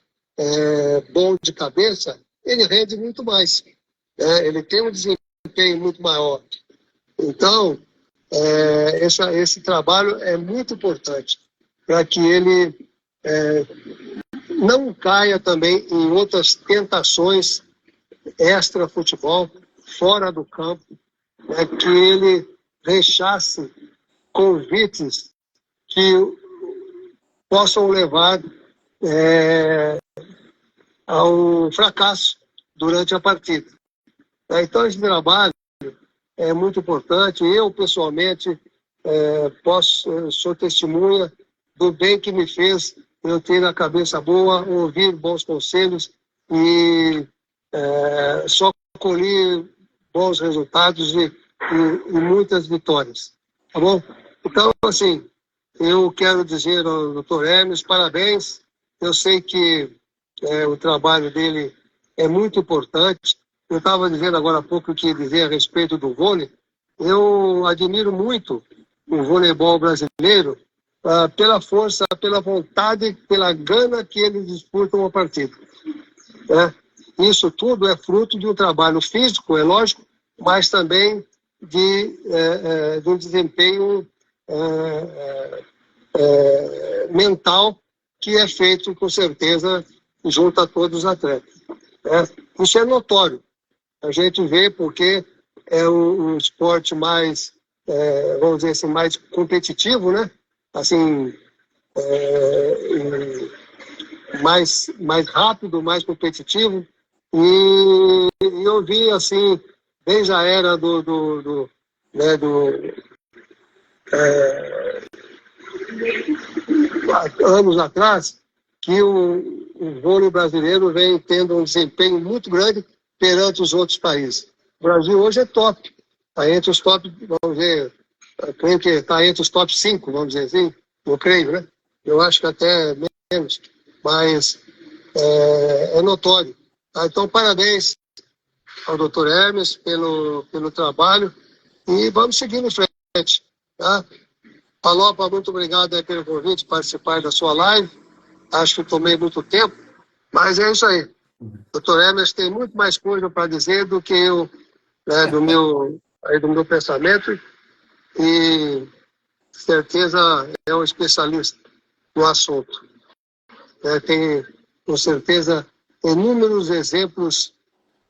bom de cabeça, ele rende muito mais, né? Ele tem um desempenho muito maior. Então, esse trabalho é muito importante para que ele não caia também em outras tentações extra-futebol, fora do campo, que ele rechace convites que possam levar ao fracasso durante a partida. Então, esse trabalho é muito importante. Eu, pessoalmente, sou testemunha do bem que me fez eu ter a cabeça boa, ouvir bons conselhos e só colhi bons resultados e muitas vitórias. Tá bom? Então, assim, eu quero dizer ao Dr. Hermes, parabéns. Eu sei que o trabalho dele é muito importante. Eu estava dizendo agora há pouco o que dizer a respeito do vôlei. Eu admiro muito o voleibol brasileiro pela força, pela vontade, pela gana que eles disputam uma partida. Isso tudo é fruto de um trabalho físico, é lógico, mas também de um desempenho mental que é feito, com certeza, junto a todos os atletas. Isso é notório. A gente vê porque é um esporte mais, vamos dizer assim, mais competitivo, né? Assim, mais rápido, mais competitivo. E eu vi, assim, desde a era anos atrás, que o vôlei brasileiro vem tendo um desempenho muito grande perante os outros países. O Brasil hoje é top. Está entre os top, vamos dizer, eu creio que está entre os top 5, vamos dizer assim. Eu creio, né? Eu acho que até menos. Mas é notório. Então, parabéns ao Dr. Hermes pelo trabalho e vamos seguindo em frente. Tá? Palopa, muito obrigado aí pelo convite, participar da sua live. Acho que tomei muito tempo, mas é isso aí. Dr. Hermes tem muito mais coisa para dizer do que eu, do meu pensamento, e certeza é um especialista no assunto. Tem, com certeza, inúmeros exemplos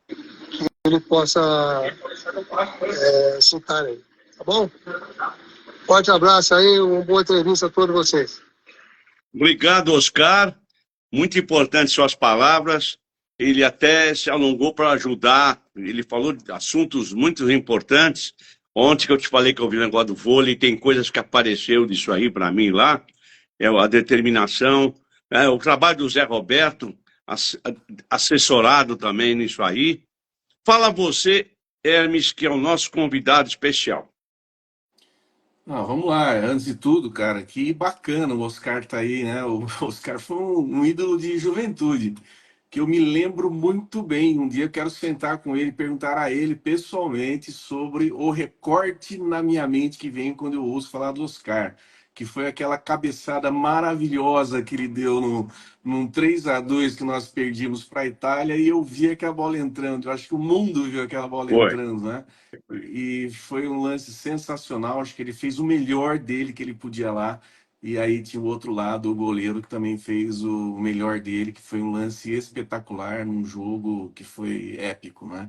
que ele possa citar aí. Tá bom? Forte abraço aí, uma boa entrevista a todos vocês. Obrigado, Oscar. Muito importante suas palavras. Ele até se alongou para ajudar. Ele falou de assuntos muito importantes. Ontem que eu te falei que eu vi o negócio do vôlei, tem coisas que apareceu disso aí para mim lá. A determinação, o trabalho do Zé Roberto, assessorado também nisso aí. Fala você, Hermes, que é o nosso convidado especial. Vamos lá, antes de tudo, cara, que bacana o Oscar tá aí, né? O Oscar foi um ídolo de juventude, que eu me lembro muito bem. Um dia eu quero sentar com ele e perguntar a ele pessoalmente sobre o recorte na minha mente que vem quando eu ouço falar do Oscar, que foi aquela cabeçada maravilhosa que ele deu num 3-2 que nós perdimos para a Itália, e eu vi aquela bola entrando. Eu acho que o mundo viu aquela bola Foi. entrando, né? E foi um lance sensacional. Acho que ele fez o melhor dele que ele podia lá. E aí tinha o outro lado, o goleiro, que também fez o melhor dele, que foi um lance espetacular num jogo que foi épico, né?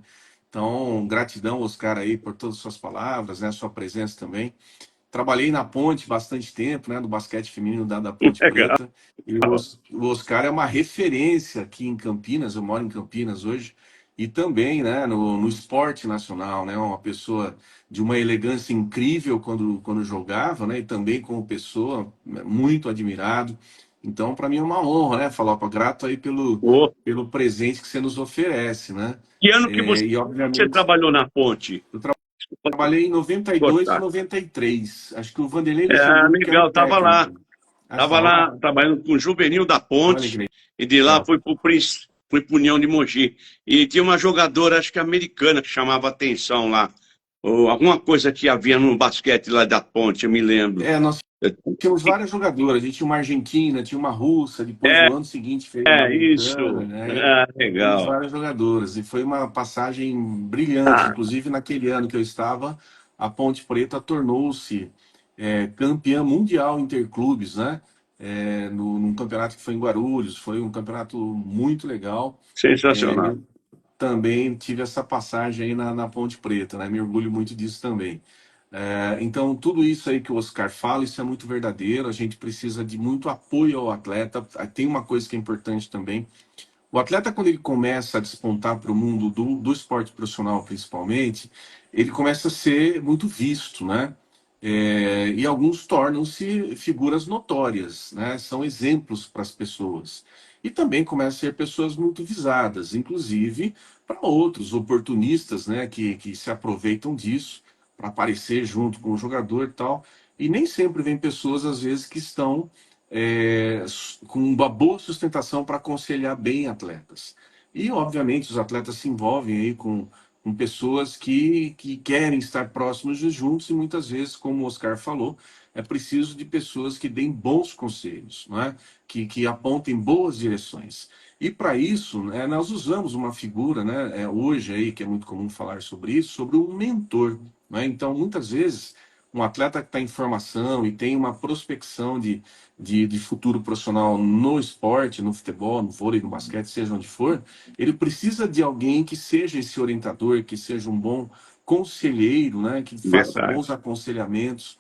Então, gratidão, Oscar, aí, por todas as suas palavras, né? Sua presença também. Trabalhei na Ponte bastante tempo, né? No basquete feminino da Ponte Legal. Preta. E o Oscar é uma referência aqui em Campinas. Eu moro em Campinas hoje. E também, né, no esporte nacional, né? Uma pessoa de uma elegância incrível quando jogava, né? E também como pessoa, muito admirado. Então, para mim é uma honra, né, Falopa? Grato aí pelo presente que você nos oferece, né? Que ano que E, você obviamente, trabalhou na Ponte? eu trabalhei em 92 e 93. Acho que o Vanderlei Luxemburgo que era Legal, o técnico. estava lá trabalhando com o Juvenil da Olha que Ponte, e de lá legal. fui para o União de Mogi. E tinha uma jogadora, acho que americana, que chamava atenção lá. Ou alguma coisa que havia no basquete lá da Ponte, eu me lembro. Nós tínhamos várias jogadoras. A gente tinha uma argentina, tinha uma russa, depois no ano seguinte fez uma Isso. americana, né? Tínhamos Legal. várias jogadoras. E foi uma passagem brilhante. Inclusive, naquele ano que eu estava, a Ponte Preta tornou-se campeã mundial interclubes, né? Num campeonato que foi em Guarulhos, foi um campeonato muito legal. Sensacional. Eu também tive essa passagem aí na Ponte Preta, né? Me orgulho muito disso também. Então, tudo isso aí que o Oscar fala, isso é muito verdadeiro. A gente precisa de muito apoio ao atleta. Tem uma coisa que é importante também. O atleta, quando ele começa a despontar para o mundo do esporte profissional, principalmente, ele começa a ser muito visto, né? E alguns tornam-se figuras notórias, né? São exemplos para as pessoas. E também começam a ser pessoas muito visadas, inclusive para outros oportunistas, né? Que se aproveitam disso para aparecer junto com o jogador e tal. E nem sempre vem pessoas, às vezes, que estão com uma boa sustentação para aconselhar bem atletas. E, obviamente, os atletas se envolvem aí com pessoas que querem estar próximos e juntos, e muitas vezes, como o Oscar falou, é preciso de pessoas que deem bons conselhos, não é? Que apontem boas direções. E para isso, né, nós usamos uma figura, né, hoje aí, que é muito comum falar sobre isso, sobre um mentor. Né? Então, muitas vezes, um atleta que está em formação e tem uma prospecção de futuro profissional no esporte, no futebol, no vôlei, no basquete, seja onde for, ele precisa de alguém que seja esse orientador, que seja um bom conselheiro, né, que faça Verdade. bons aconselhamentos.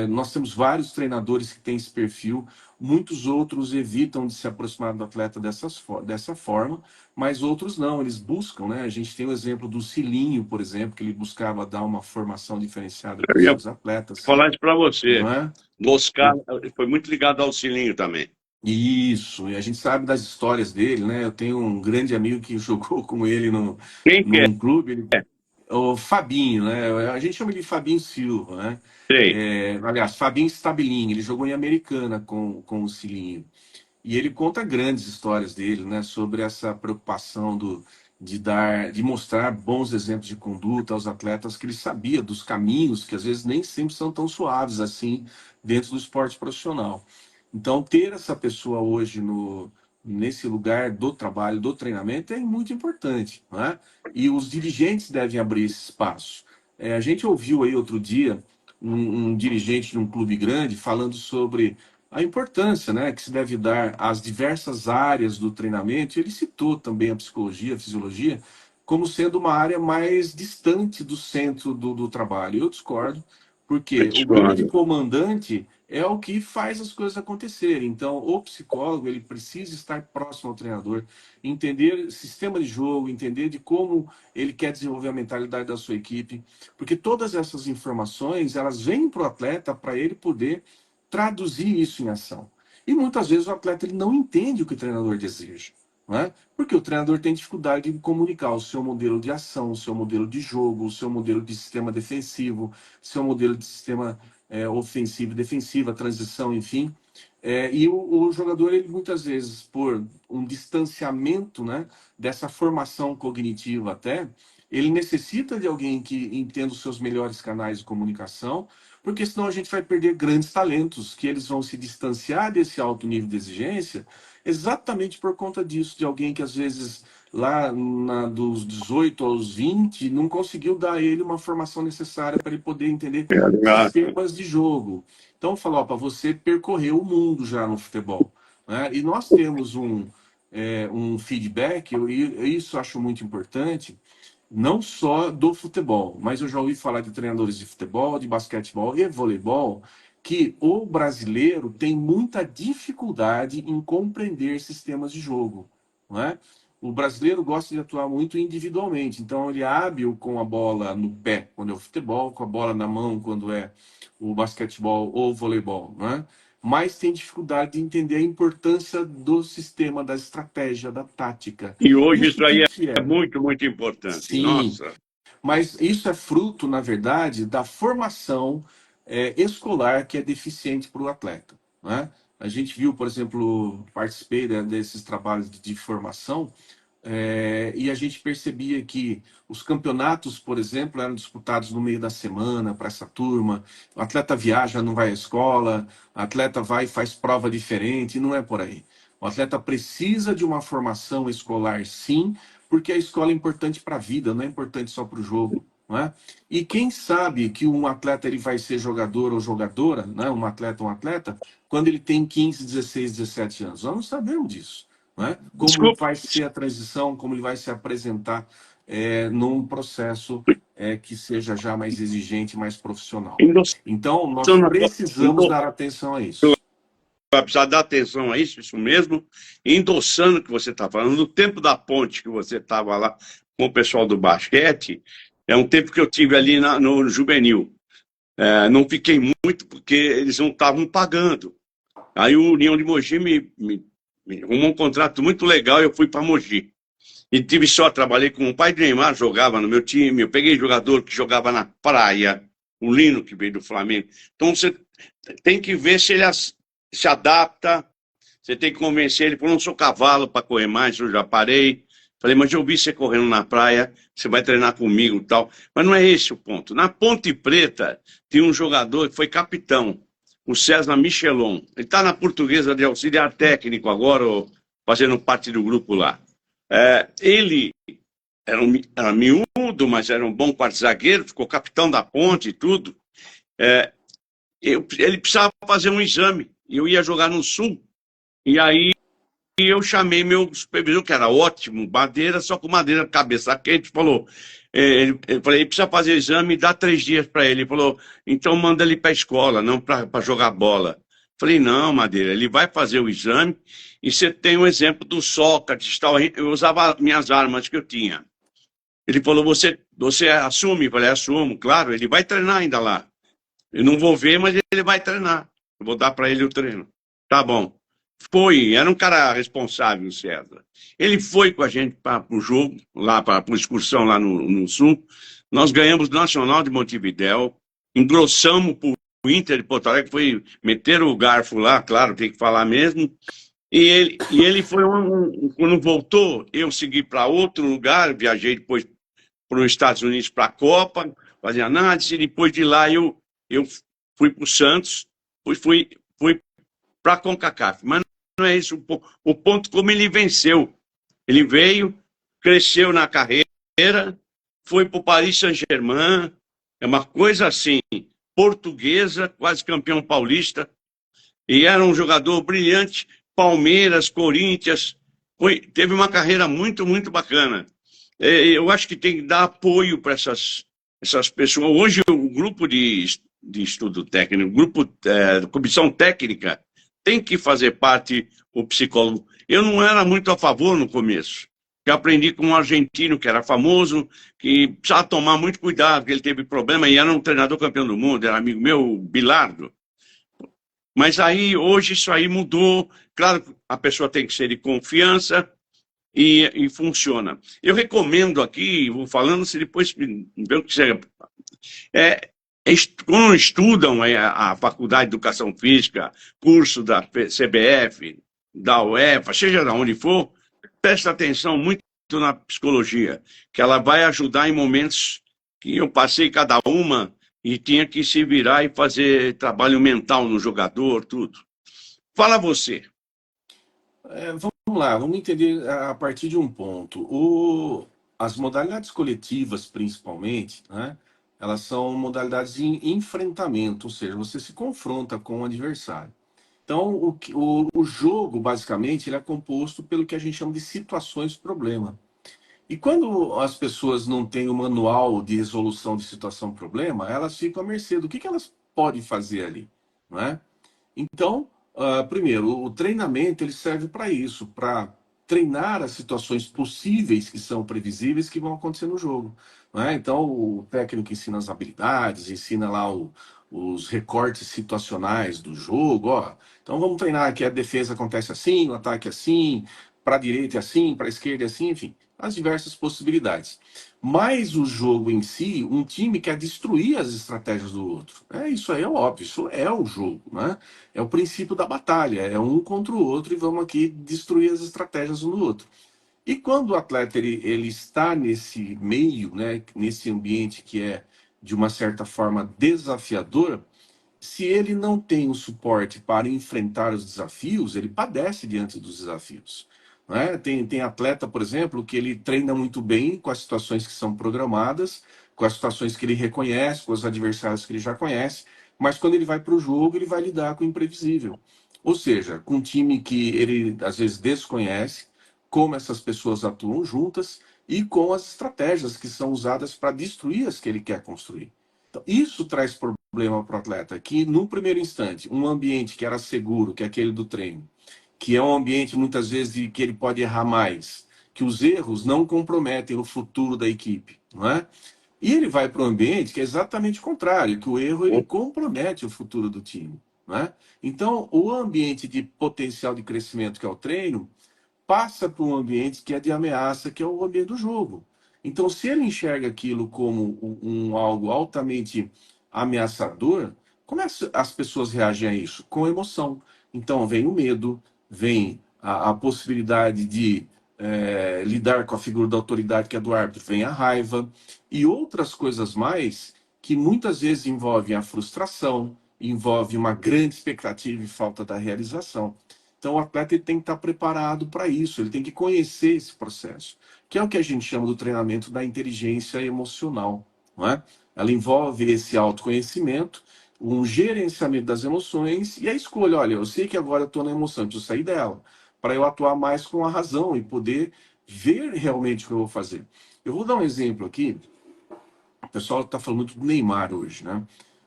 Nós temos vários treinadores que têm esse perfil, muitos outros evitam de se aproximar do atleta dessa forma, mas outros não, eles buscam, né? A gente tem o exemplo do Cilinho, por exemplo, que ele buscava dar uma formação diferenciada para Eu os ia seus atletas, falar isso para você. não é? O Oscar foi muito ligado ao Cilinho também. Isso, e a gente sabe das histórias dele, né? Eu tenho um grande amigo que jogou com ele Quem que é? num clube, o Fabinho, né? A gente chama ele de Fabinho Silva, né? Sei. Aliás, Fabinho Stabilin, ele jogou em Americana com o Cilinho. E ele conta grandes histórias dele, né? Sobre essa preocupação de mostrar bons exemplos de conduta aos atletas, que ele sabia dos caminhos que às vezes nem sempre são tão suaves assim dentro do esporte profissional. Então, ter essa pessoa hoje nesse lugar do trabalho, do treinamento, é muito importante, né? E os dirigentes devem abrir esse espaço. A gente ouviu aí outro dia um dirigente de um clube grande falando sobre a importância, né, que se deve dar às diversas áreas do treinamento. Ele citou também a psicologia, a fisiologia, como sendo uma área mais distante do centro do trabalho. Eu discordo, Eu porque o grande discordo. comandante é o que faz as coisas acontecerem. Então, o psicólogo, ele precisa estar próximo ao treinador, entender sistema de jogo, entender de como ele quer desenvolver a mentalidade da sua equipe, porque todas essas informações, elas vêm para o atleta para ele poder traduzir isso em ação. E muitas vezes o atleta ele não entende o que o treinador deseja. Não é? Porque o treinador tem dificuldade em comunicar o seu modelo de ação, o seu modelo de jogo, o seu modelo de sistema defensivo, seu modelo de sistema ofensivo e defensivo, a transição, enfim. E o jogador, ele muitas vezes, por um distanciamento, né, dessa formação cognitiva até, ele necessita de alguém que entenda os seus melhores canais de comunicação, porque senão a gente vai perder grandes talentos, que eles vão se distanciar desse alto nível de exigência, exatamente por conta disso, de alguém que às vezes lá dos 18 aos 20 não conseguiu dar a ele uma formação necessária para ele poder entender sistemas de jogo. Então, falar, para você percorreu o mundo já no futebol, né? E nós temos um feedback, isso eu acho muito importante, não só do futebol, mas eu já ouvi falar de treinadores de futebol, de basquetebol e voleibol, que o brasileiro tem muita dificuldade em compreender sistemas de jogo, não é? O brasileiro gosta de atuar muito individualmente, então ele é hábil com a bola no pé, quando é o futebol, com a bola na mão, quando é o basquetebol ou o voleibol, não é? Mas tem dificuldade de entender a importância do sistema, da estratégia, da tática. E hoje Isso isso aí tudo que é é. muito, muito importante. Sim, Nossa. mas isso é fruto, na verdade, da formação escolar que é deficiente para o atleta. Né? A gente viu, por exemplo, participei desses trabalhos de formação, e a gente percebia que os campeonatos, por exemplo, eram disputados no meio da semana para essa turma. O atleta viaja, não vai à escola, o atleta vai e faz prova diferente, não é por aí. O atleta precisa de uma formação escolar, sim, porque a escola é importante para a vida, não é importante só para o jogo. não é? E quem sabe que um atleta ele vai ser jogador ou jogadora, né? Um atleta, quando ele tem 15, 16, 17 anos? Nós não sabemos disso, não é? Como Desculpa, vai ser a transição, como ele vai se apresentar num processo que seja já mais exigente, mais profissional. endossando Então, nós a tua- precisamos dar atenção a isso. vai precisar dar atenção a isso mesmo, endossando o que você está falando. No tempo da ponte que você estava lá com o pessoal do basquete, é um tempo que eu tive ali no juvenil. Não fiquei muito porque eles não estavam pagando. Aí o União de Mogi me arrumou um contrato muito legal e eu fui para Mogi. E tive só, trabalhei com o pai do Neymar, jogava no meu time, eu peguei jogador que jogava na praia, o Lino, que veio do Flamengo. Então você tem que ver se ele se adapta, você tem que convencer ele, falou, não sou cavalo para correr mais, eu já parei. Falei, mas eu vi você correndo na praia, você vai treinar comigo e tal. Mas não é esse o ponto. Na Ponte Preta, tem um jogador que foi capitão, o César Michelon. Ele está na Portuguesa de auxiliar técnico agora, fazendo parte do grupo lá. Ele era miúdo, mas era um bom quarto-zagueiro, ficou capitão da Ponte e tudo. Ele precisava fazer um exame. Eu ia jogar no Sul. E aí eu chamei meu supervisor, que era ótimo, Madeira, só com Madeira, cabeça quente, falou. Ele falou, ele precisa fazer exame, dá 3 dias para ele. Ele falou, então manda ele para a escola, não para jogar bola. Falei, não, Madeira, ele vai fazer o exame e você tem o exemplo do Sócrates, tal. Eu usava minhas armas que eu tinha. Ele falou, você assume? Eu falei, assumo, claro, ele vai treinar ainda lá. Eu não vou ver, mas ele vai treinar. Eu vou dar para ele o treino. Tá bom. Era um cara responsável, o César. Ele foi com a gente para o jogo, lá para a excursão lá no Sul. Nós ganhamos o Nacional de Montevidéu, engrossamos para o Inter de Porto Alegre, foi meter o garfo lá, claro, tem que falar mesmo. E ele foi quando voltou, eu segui para outro lugar, viajei depois para os Estados Unidos para a Copa, fazer análise, e depois de lá eu fui para o Santos, fui para a CONCACAF. Mas não é isso o ponto como ele venceu. Ele veio, cresceu na carreira, foi para o Paris Saint-Germain, é uma coisa assim, portuguesa, quase campeão paulista, e era um jogador brilhante, Palmeiras, Corinthians, teve uma carreira muito, muito bacana. Eu acho que tem que dar apoio para essas pessoas. Hoje, o grupo de estudo técnico, o grupo de comissão técnica, tem que fazer parte o psicólogo. Eu não era muito a favor no começo, que aprendi com um argentino que era famoso, que precisava tomar muito cuidado, porque ele teve problema e era um treinador campeão do mundo, era amigo meu, Bilardo. Mas aí, hoje, isso aí mudou. Claro que a pessoa tem que ser de confiança e funciona. Eu recomendo aqui, vou falando, se depois vê o que você... quando estudam a Faculdade de Educação Física, curso da CBF, da UEFA, seja de onde for, presta atenção muito na psicologia, que ela vai ajudar em momentos que eu passei cada uma e tinha que se virar e fazer trabalho mental no jogador, tudo. Fala você. Vamos lá, vamos entender a partir de um ponto. As modalidades coletivas, principalmente, né, elas são modalidades de enfrentamento, ou seja, você se confronta com o adversário. Então, o jogo, basicamente, ele é composto pelo que a gente chama de situações-problema. E quando as pessoas não têm o manual de resolução de situação-problema, elas ficam à mercê do que elas podem fazer ali, não é? Então, primeiro, o treinamento ele serve para isso, para treinar as situações possíveis que são previsíveis que vão acontecer no jogo, não é? Então, o técnico ensina as habilidades, ensina lá os recortes situacionais do jogo, ó. Então, vamos treinar que a defesa acontece assim, o ataque assim, para a direita é assim, para a esquerda é assim, enfim, as diversas possibilidades. Mas o jogo em si, um time quer destruir as estratégias do outro. Isso aí é óbvio, isso é o jogo, né? É o princípio da batalha, é um contra o outro e vamos aqui destruir as estratégias um do outro. E quando o atleta ele está nesse meio, né, nesse ambiente que é de uma certa forma desafiador, se ele não tem o suporte para enfrentar os desafios, ele padece diante dos desafios. Né? Tem atleta, por exemplo, que ele treina muito bem com as situações que são programadas, com as situações que ele reconhece, com os adversários que ele já conhece, mas quando ele vai para o jogo, ele vai lidar com o imprevisível. Ou seja, com um time que ele às vezes desconhece, como essas pessoas atuam juntas e com as estratégias que são usadas para destruir as que ele quer construir. Então, isso traz problema para o atleta, que no primeiro instante, um ambiente que era seguro, que é aquele do treino, que é um ambiente muitas vezes de que ele pode errar mais, que os erros não comprometem o futuro da equipe, não é? E ele vai para um ambiente que é exatamente o contrário, que o erro ele compromete o futuro do time, não é? Então, o ambiente de potencial de crescimento que é o treino passa para um ambiente que é de ameaça, que é o ambiente do jogo. Então, se ele enxerga aquilo como algo altamente ameaçador, como é que as pessoas reagem a isso? Com emoção. Então, vem o medo, vem a possibilidade de lidar com a figura da autoridade que é do árbitro, vem a raiva e outras coisas mais que muitas vezes envolvem a frustração, envolve uma grande expectativa e falta da realização. Então, o atleta ele tem que estar preparado para isso, ele tem que conhecer esse processo, que é o que a gente chama do treinamento da inteligência emocional, não é? Ela envolve esse autoconhecimento, um gerenciamento das emoções e a escolha. Olha, eu sei que agora eu estou na emoção, eu preciso sair dela, para eu atuar mais com a razão e poder ver realmente o que eu vou fazer. Eu vou dar um exemplo aqui. O pessoal está falando muito do Neymar hoje, né?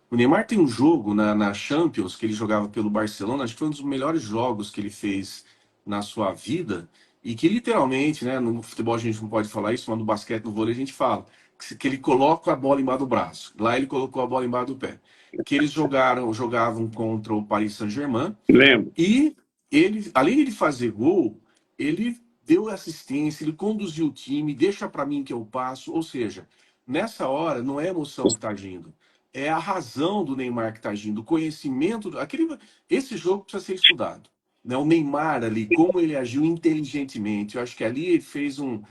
O Neymar tem um jogo na Champions que ele jogava pelo Barcelona, acho que foi um dos melhores jogos que ele fez na sua vida, e que literalmente, né, no futebol a gente não pode falar isso, mas no basquete, no vôlei a gente fala, que ele coloca a bola embaixo do braço. Lá ele colocou a bola embaixo do pé. Que eles jogavam contra o Paris Saint-Germain, Lembro. e ele, além de fazer gol, ele deu assistência, ele conduziu o time, deixa para mim que eu passo. Ou seja, nessa hora não é a emoção que está agindo, é a razão do Neymar que está agindo, o conhecimento. Esse jogo precisa ser estudado. Né? O Neymar ali, como ele agiu inteligentemente. Eu acho que ali ele fez um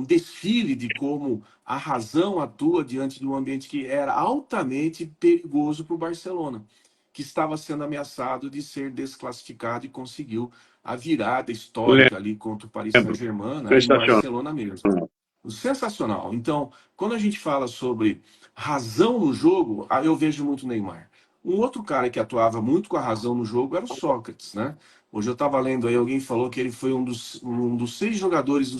desfile de como a razão atua diante de um ambiente que era altamente perigoso para o Barcelona, que estava sendo ameaçado de ser desclassificado e conseguiu a virada histórica ali contra o Paris Lembro. Saint-Germain, né, em Sensacional. Barcelona mesmo. Sensacional. Então, quando a gente fala sobre razão no jogo, eu vejo muito Neymar. Um outro cara que atuava muito com a razão no jogo era o Sócrates, né? Hoje eu estava lendo aí, alguém falou que ele foi um dos 6 jogadores,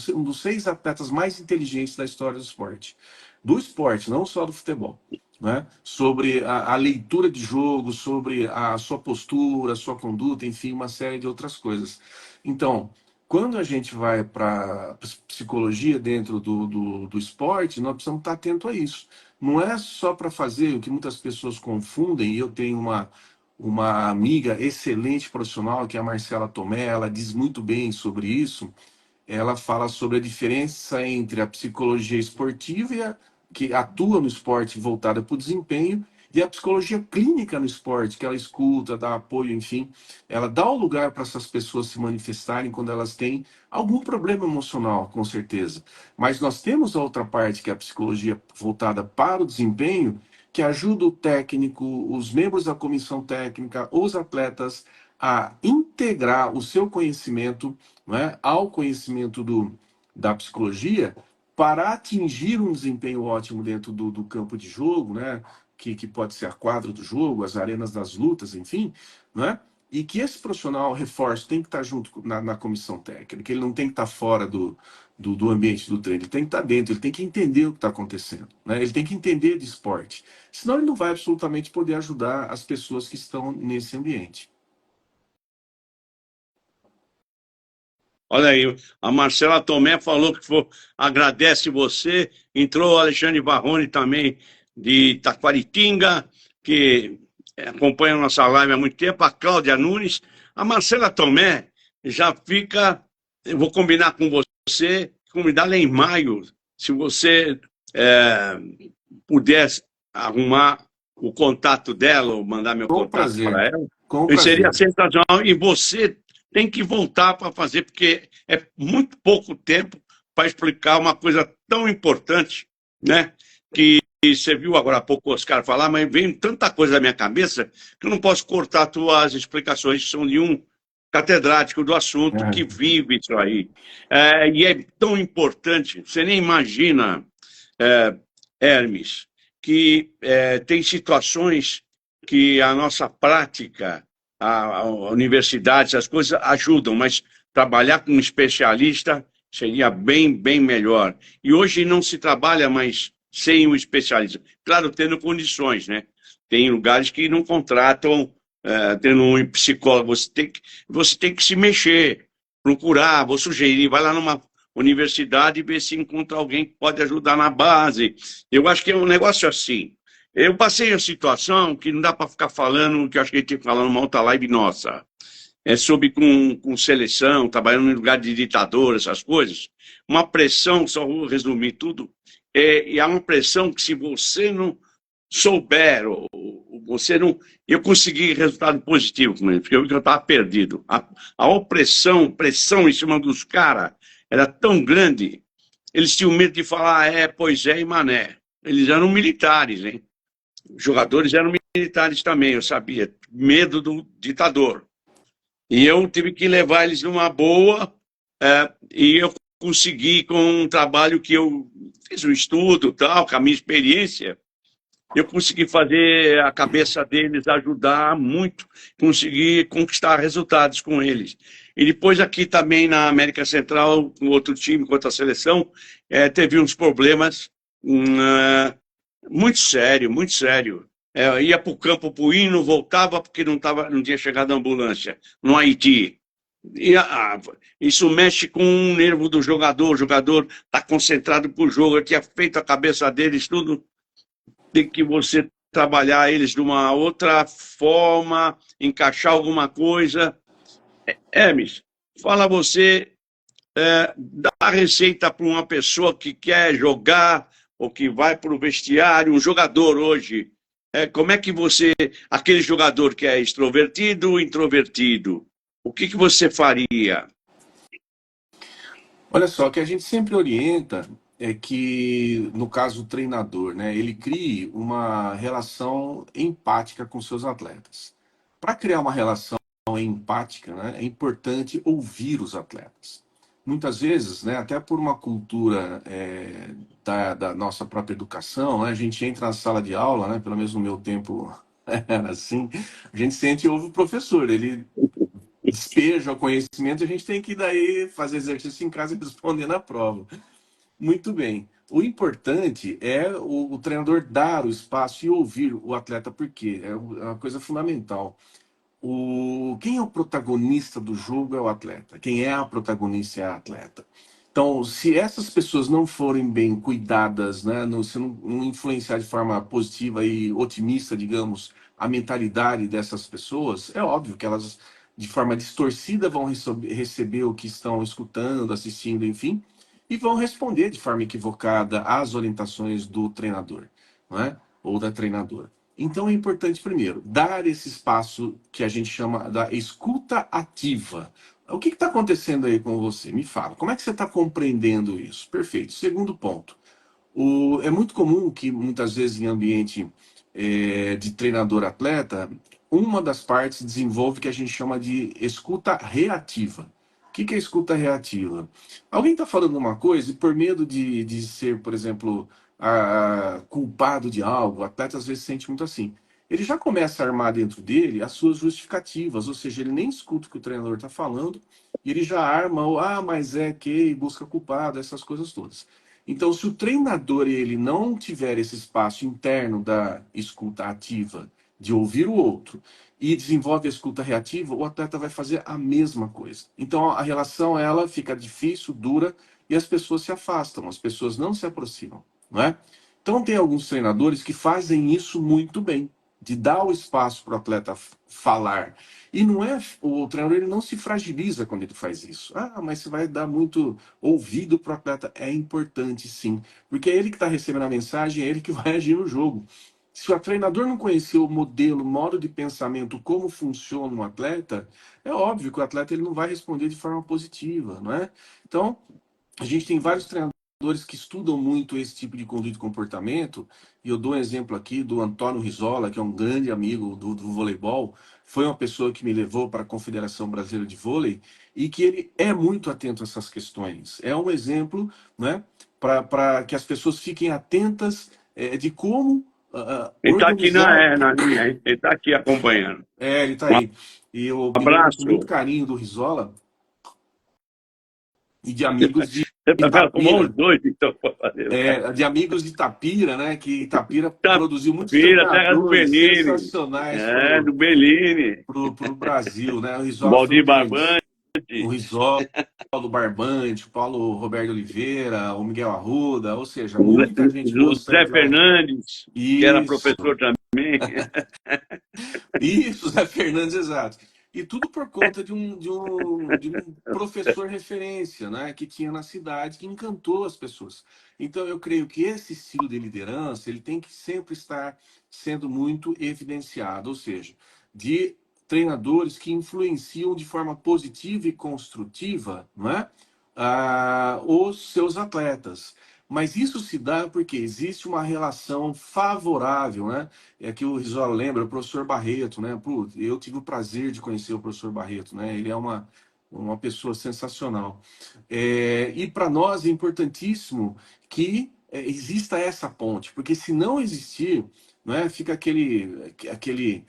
um dos 6 atletas mais inteligentes da história do esporte. Do esporte, não só do futebol. Né? Sobre a leitura de jogo, sobre a sua postura, a sua conduta, enfim, uma série de outras coisas. Então, quando a gente vai para psicologia dentro do esporte, nós precisamos estar atento a isso. Não é só para fazer o que muitas pessoas confundem, e eu tenho uma amiga excelente profissional, que é a Marcela Tomé, ela diz muito bem sobre isso. Ela fala sobre a diferença entre a psicologia esportiva, que atua no esporte voltada para o desempenho, e a psicologia clínica no esporte, que ela escuta, dá apoio, enfim. Ela dá o lugar para essas pessoas se manifestarem quando elas têm algum problema emocional, com certeza. Mas nós temos a outra parte, que é a psicologia voltada para o desempenho, que ajuda o técnico, os membros da comissão técnica, os atletas a integrar o seu conhecimento, né, ao conhecimento da psicologia para atingir um desempenho ótimo dentro do campo de jogo, né, que pode ser a quadra do jogo, as arenas das lutas, enfim, né, e que esse profissional, reforço, tem que estar junto na comissão técnica, ele não tem que estar fora do ambiente do treino, ele tem que estar dentro, ele tem que entender o que está acontecendo, né, ele tem que entender de esporte, senão ele não vai absolutamente poder ajudar as pessoas que estão nesse ambiente. Olha aí, a Marcela Tomé falou que agradece você. Entrou o Alexandre Varrone também, de Taquaritinga, que acompanha a nossa live há muito tempo. A Cláudia Nunes. A Marcela Tomé já fica. Eu vou combinar com você, convidá-la em maio, se você puder arrumar o contato dela, ou mandar meu Com contato prazer. para ela. Com Seria prazer. sensacional. E você tem que voltar para fazer, porque é muito pouco tempo para explicar uma coisa tão importante, né? Que você viu agora há pouco o Oscar falar, mas vem tanta coisa na minha cabeça que eu não posso cortar tuas explicações, que são de um catedrático do assunto que vive isso aí. E é tão importante, você nem imagina Hermes, que tem situações que a nossa prática, a universidade, essas coisas ajudam, mas trabalhar com um especialista seria bem melhor. E hoje não se trabalha mais sem um especialista. Claro, tendo condições, né? Tem lugares que não contratam, tendo um psicólogo, você tem que se mexer, procurar, vou sugerir, vai lá numa universidade e ver se encontra alguém que pode ajudar na base. Eu acho que é um negócio assim. Eu passei a situação que não dá para ficar falando, que eu acho que a gente tem que falar numa outra live nossa. É sobre com seleção, trabalhando em lugar de ditador, essas coisas. Uma pressão, só vou resumir tudo, e há uma pressão que se você não souber, ou você não... Eu consegui resultado positivo com ele, porque eu vi que eu estava perdido. A opressão, pressão em cima dos caras era tão grande, eles tinham medo de falar pois é e mané. Eles eram militares, hein? Os jogadores eram militares também, eu sabia. Medo do ditador. E eu tive que levar eles numa boa, e eu consegui, com um trabalho que eu fiz um estudo, tal, com a minha experiência, eu consegui fazer a cabeça deles ajudar muito, consegui conquistar resultados com eles. E depois aqui também na América Central, com outro time, com outra seleção, teve uns problemas muito sério, muito sério. Ia para o campo para o hino, voltava porque não tinha chegado a ambulância, no Haiti. Isso mexe com o nervo do jogador, o jogador está concentrado para o jogo, eu tinha feito a cabeça deles, tudo. Tem que você trabalhar eles de uma outra forma, encaixar alguma coisa. Hermes, fala você, dá a receita para uma pessoa que quer jogar ou que vai para o vestiário, um jogador hoje. Como é que você, aquele jogador que é extrovertido ou introvertido, o que você faria? Olha só, o que a gente sempre orienta é que, no caso do treinador, né, ele crie uma relação empática com seus atletas. Para criar uma relação empática, né, é importante ouvir os atletas. Muitas vezes, né, até por uma cultura da nossa própria educação, né, a gente entra na sala de aula, né, pelo menos no meu tempo era assim, a gente sente e ouve o professor, ele despeja o conhecimento, a gente tem que daí fazer exercício em casa e responder na prova. Muito bem. O importante é o treinador dar o espaço e ouvir o atleta, porque é uma coisa fundamental. Quem é o protagonista do jogo é o atleta. Quem é a protagonista é a atleta. Então, se essas pessoas não forem bem cuidadas, né, se não influenciar de forma positiva e otimista, digamos, a mentalidade dessas pessoas, é óbvio que elas, de forma distorcida, vão receber o que estão escutando, assistindo, enfim, e vão responder de forma equivocada às orientações do treinador, não é? Ou da treinadora. Então é importante, primeiro, dar esse espaço que a gente chama da escuta ativa. O que está acontecendo aí com você? Me fala, como é que você está compreendendo isso? Perfeito. Segundo ponto, é muito comum que muitas vezes em ambiente de treinador-atleta, uma das partes desenvolve o que a gente chama de escuta reativa. O que é escuta reativa? Alguém está falando uma coisa e por medo de ser, por exemplo, culpado de algo, o atleta às vezes se sente muito assim. Ele já começa a armar dentro dele as suas justificativas, ou seja, ele nem escuta o que o treinador está falando, e ele já arma mas é que, e busca culpado, essas coisas todas. Então, se o treinador ele não tiver esse espaço interno da escuta ativa, de ouvir o outro, e desenvolve a escuta reativa, o atleta vai fazer a mesma coisa. Então, a relação ela fica difícil, dura, e as pessoas se afastam, as pessoas não se aproximam, não é? Então, tem alguns treinadores que fazem isso muito bem, de dar o espaço para o atleta falar. E não é o treinador ele não se fragiliza quando ele faz isso. Mas você vai dar muito ouvido para o atleta. É importante, sim, porque é ele que está recebendo a mensagem, é ele que vai agir no jogo. Se o treinador não conhecer o modelo, o modo de pensamento, como funciona um atleta, é óbvio que o atleta ele não vai responder de forma positiva, não é? Então, a gente tem vários treinadores que estudam muito esse tipo de conduta e comportamento, e eu dou um exemplo aqui do Antônio Rizola, que é um grande amigo do voleibol, foi uma pessoa que me levou para a Confederação Brasileira de Vôlei, e que ele é muito atento a essas questões. É um exemplo, né, para que as pessoas fiquem atentas de como Ele está aqui organizar. na linha, hein? Ele está aqui acompanhando. Ele está Um aí. E eu me lembro com muito abraço. carinho do Risola e de amigos de Você vai arrumar os Itapira, dois, então, para fazer. de amigos de Itapira, né? Que Itapira produziu muitos Tapira, terra do treinadores Bellini. sensacionais É, do Bellini. pro Brasil, né? O Risola foi um Valdir deles. Barbante. O Risola, Paulo Barbante, o Paulo Roberto Oliveira, o Miguel Arruda, ou seja, muita gente boa saiu José de lá. Fernandes, que era Isso. professor também. Isso, Zé Fernandes, exato. E tudo por conta de um professor referência, né, que tinha na cidade, que encantou as pessoas. Então, eu creio que esse estilo de liderança, ele tem que sempre estar sendo muito evidenciado, ou seja, de treinadores que influenciam de forma positiva e construtiva, não é? Os seus atletas. Mas isso se dá porque existe uma relação favorável, né? É que o Risola lembra, o professor Barreto, né? Pô, eu tive o prazer de conhecer o professor Barreto, né? Ele é uma pessoa sensacional. E para nós é importantíssimo que exista essa ponte, porque se não existir, né, fica aquele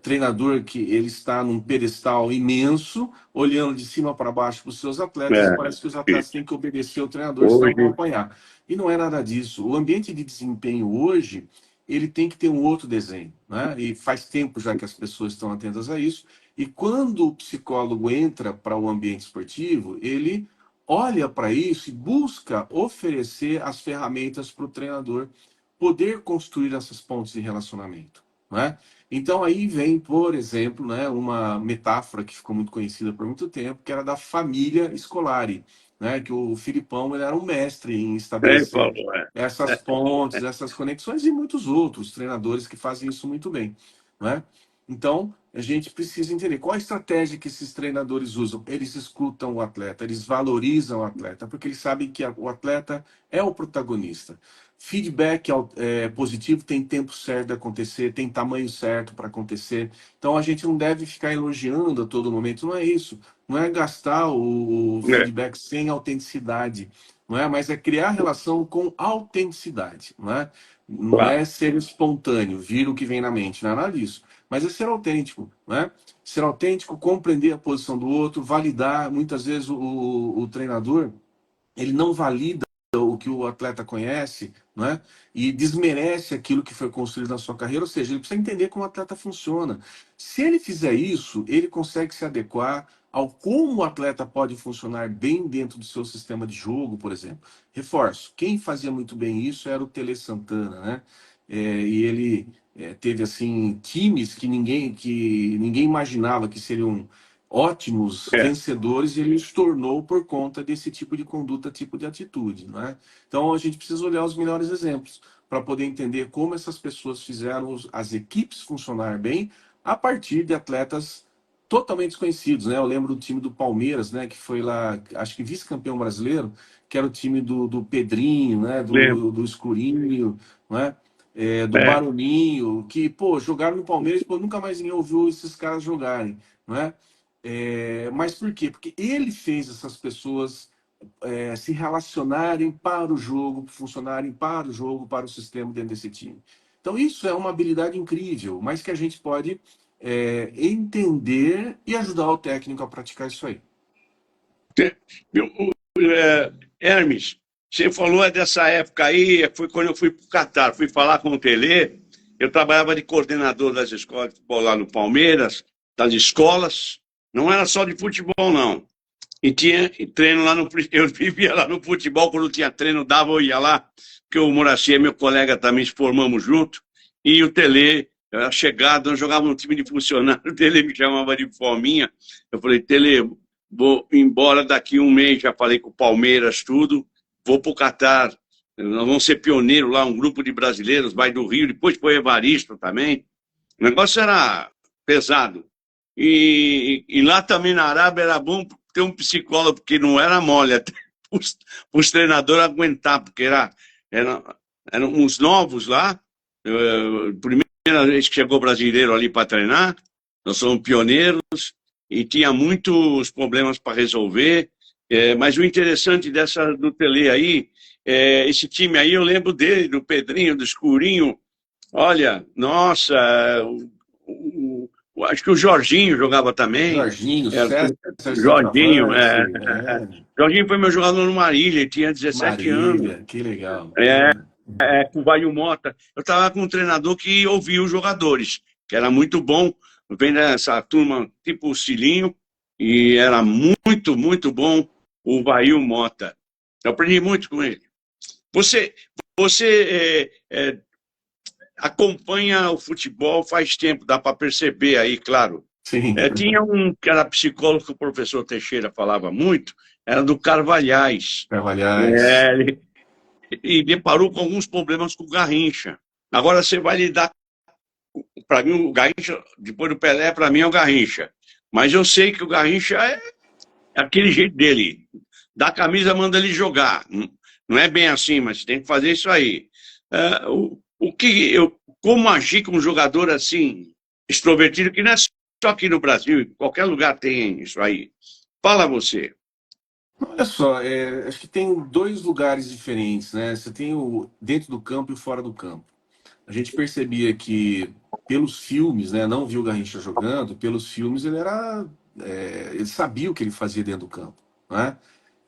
treinador que ele está num pedestal imenso, olhando de cima para baixo para os seus atletas, e parece que os atletas têm que obedecer ao treinador, senão vão Hoje, apanhar. E não é nada disso. O ambiente de desempenho hoje, ele tem que ter um outro desenho, né? E faz tempo já que as pessoas estão atentas a isso. E quando o psicólogo entra para o ambiente esportivo, ele olha para isso e busca oferecer as ferramentas para o treinador poder construir essas pontes de relacionamento, né? Então aí vem, por exemplo, né, uma metáfora que ficou muito conhecida por muito tempo, que era da família Scolari, né? Que o Filipão ele era um mestre em ele estabelecer falou, essas pontes, essas conexões e muitos outros treinadores que fazem isso muito bem, né? Então, a gente precisa entender qual a estratégia que esses treinadores usam. Eles escutam o atleta, eles valorizam o atleta, porque eles sabem que o atleta é o protagonista. Feedback positivo tem tempo certo de acontecer, tem tamanho certo para acontecer. Então, a gente não deve ficar elogiando a todo momento, não é isso. Não é gastar o é, feedback sem autenticidade, não é? Mas é criar relação com autenticidade, não é? Não claro. é ser espontâneo, vir o que vem na mente, não é nada disso. Mas é ser autêntico, né? Ser autêntico, compreender a posição do outro, validar. Muitas vezes o treinador, ele não valida o que o atleta conhece, né? E desmerece aquilo que foi construído na sua carreira, ou seja, ele precisa entender como o atleta funciona. Se ele fizer isso, ele consegue se adequar ao como o atleta pode funcionar bem dentro do seu sistema de jogo, por exemplo. Reforço, quem fazia muito bem isso era o Tele Santana, né? E ele teve assim times que ninguém imaginava que seriam ótimos É. vencedores e ele os tornou por conta desse tipo de conduta, tipo de atitude, não é? Então a gente precisa olhar os melhores exemplos para poder entender como essas pessoas fizeram as equipes funcionar bem a partir de atletas totalmente desconhecidos, né? Eu lembro do time do Palmeiras, né, que foi lá, acho que vice-campeão brasileiro, que era o time do Pedrinho, né, Lembro. do Escurinho, não é? Do É. Maroninho, que, pô, jogaram no Palmeiras, pô, nunca mais ninguém ouviu esses caras jogarem, não é? Mas por quê? Porque ele fez essas pessoas se relacionarem para o jogo, funcionarem para o jogo, para o sistema dentro desse time. Então, isso é uma habilidade incrível, mas que a gente pode entender e ajudar o técnico a praticar isso aí. Hermes, você falou dessa época aí, foi quando eu fui para o Catar, fui falar com o Tele, eu trabalhava de coordenador das escolas de futebol lá no Palmeiras, das escolas, não era só de futebol, não. E tinha treino lá no. Eu vivia lá no futebol, quando tinha treino, dava, eu ia lá, porque o Muraci é meu colega também, se formamos junto, e o Tele, era chegado, nós jogávamos no time de funcionário, o Tele me chamava de Fominha. Eu falei, Tele, vou embora daqui um mês, já falei com o Palmeiras, tudo, vou para o Catar. Nós vamos ser pioneiros lá, um grupo de brasileiros, vai do Rio, depois foi Evaristo também. O negócio era pesado. E lá também na Arábia era bom ter um psicólogo, porque não era mole, até os treinadores aguentar, porque eram uns novos lá. Primeira vez que chegou brasileiro ali para treinar, nós somos pioneiros e tinha muitos problemas para resolver. Mas o interessante do Tele aí, esse time aí, eu lembro dele, do Pedrinho, do Escurinho. Olha, nossa, acho que o Jorginho jogava também. Jorginho, É, César, Jorginho, centroavante, Jorginho foi meu jogador no Marília, ele tinha 17 anos. Marília, que legal. Com o Vaio Mota. Eu estava com um treinador que ouvia os jogadores, que era muito bom. Vem dessa turma tipo o Cilinho, e era muito, muito bom o Vaio Mota. Eu aprendi muito com ele. Você acompanha o futebol faz tempo, dá para perceber aí, claro. Sim, Tinha um que era psicólogo que o professor Teixeira falava muito, era do Carvalhais. Carvalhais. E deparou com alguns problemas com o Garrincha. Agora você vai lidar. Para mim, o Garrincha, depois do Pelé, para mim é o Garrincha. Mas eu sei que o Garrincha é aquele jeito dele. Dá a camisa, manda ele jogar. Não é bem assim, mas tem que fazer isso aí. Como agir com um jogador assim, extrovertido, que não é só aqui no Brasil, em qualquer lugar tem isso aí. Fala você. Olha só, acho que tem dois lugares diferentes, né? Você tem o dentro do campo e o fora do campo. A gente percebia que pelos filmes, né? Não viu o Garrincha jogando, pelos filmes ele sabia o que ele fazia dentro do campo, né?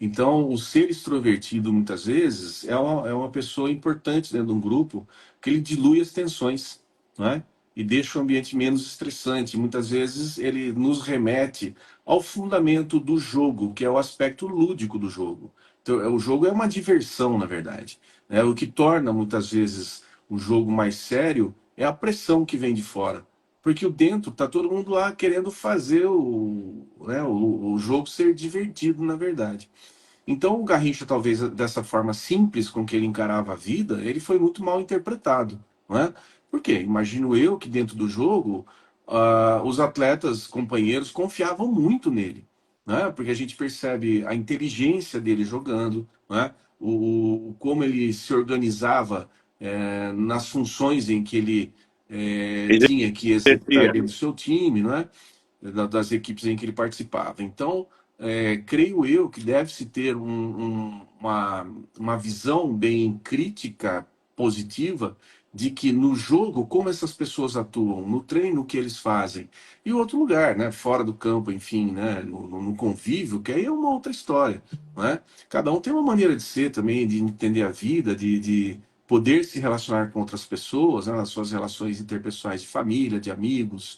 Então, o ser extrovertido muitas vezes é uma pessoa importante dentro de um grupo, que ele dilui as tensões, né? E deixa o ambiente menos estressante. Muitas vezes ele nos remete ao fundamento do jogo, que é o aspecto lúdico do jogo. Então, o jogo é uma diversão, na verdade, né? O que torna muitas vezes o jogo mais sério é a pressão que vem de fora. Porque o dentro tá todo mundo lá querendo fazer o jogo ser divertido, na verdade. Então, o Garrincha, talvez dessa forma simples com que ele encarava a vida, ele foi muito mal interpretado, não é? Por quê? Imagino eu que dentro do jogo, os atletas, companheiros, confiavam muito nele, né? Porque a gente percebe a inteligência dele jogando, né? Como ele se organizava nas funções em que ele Ele tinha que executar dizia, dentro do seu time, não é? Das equipes em que ele participava. Então, creio eu que deve-se ter uma visão bem crítica, positiva, de que no jogo, como essas pessoas atuam, no treino que eles fazem, e outro lugar, né, fora do campo, enfim, né, no convívio, que aí é uma outra história, né? Cada um tem uma maneira de ser também, de entender a vida, de poder se relacionar com outras pessoas, né, nas suas relações interpessoais de família, de amigos,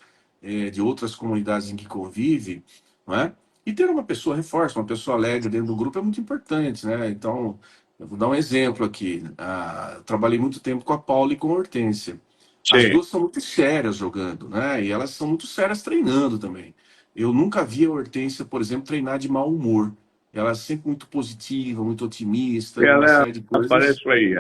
de outras comunidades em que convive, não é? E ter uma pessoa reforça, uma pessoa alegre dentro do grupo é muito importante, né? Então, eu vou dar um exemplo aqui. Trabalhei muito tempo com a Paula e com a Hortência. As sim, duas são muito sérias jogando, né? E elas são muito sérias treinando também. Eu nunca vi a Hortência, por exemplo, treinar de mau humor. Ela é sempre muito positiva, muito otimista e uma ela série de coisas, aparece aí.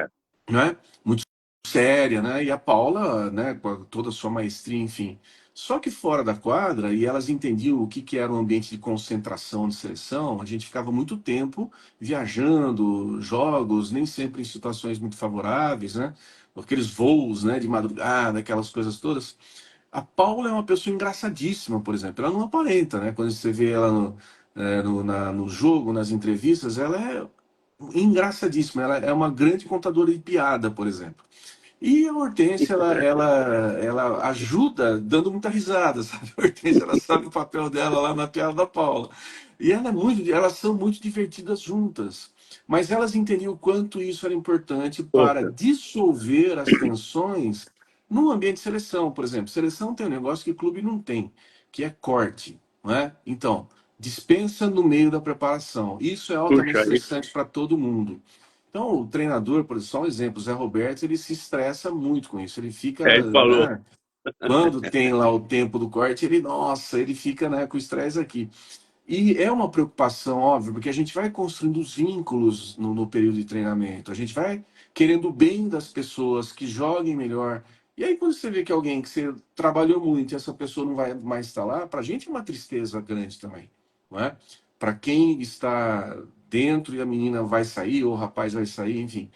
né? Muito séria, né? E a Paula, né, com toda a sua maestria, enfim. Só que fora da quadra, e elas entendiam o que, que era um ambiente de concentração de seleção, a gente ficava muito tempo viajando, jogos, nem sempre em situações muito favoráveis, né? Aqueles voos, né, de madrugada, aquelas coisas todas. A Paula é uma pessoa engraçadíssima, por exemplo. Ela não aparenta, né? Quando você vê ela no jogo, nas entrevistas, ela é engraçadíssima. Ela é uma grande contadora de piada, por exemplo. E a Hortência, ela ajuda dando muita risada, sabe? A Hortência, ela sabe o papel dela lá na piada da Paula. E elas são muito divertidas juntas. Mas elas entendiam o quanto isso era importante para Poxa, dissolver as tensões no ambiente de seleção, por exemplo. Seleção tem um negócio que o clube não tem, que é corte, não é? Então, dispensa no meio da preparação. Isso é altamente puxa, estressante para todo mundo. Então, o treinador, por exemplo, só um exemplo, o Zé Roberto, ele se estressa muito com isso. Ele fica, ele falou. né? Quando tem lá o tempo do corte, nossa, ele fica, né, com o estresse aqui. E é uma preocupação, óbvio, porque a gente vai construindo os vínculos no período de treinamento. A gente vai querendo o bem das pessoas, que joguem melhor. E aí, quando você vê que alguém que você trabalhou muito e essa pessoa não vai mais estar lá, para a gente é uma tristeza grande também, não é? Para quem está dentro e a menina vai sair, ou o rapaz vai sair, enfim.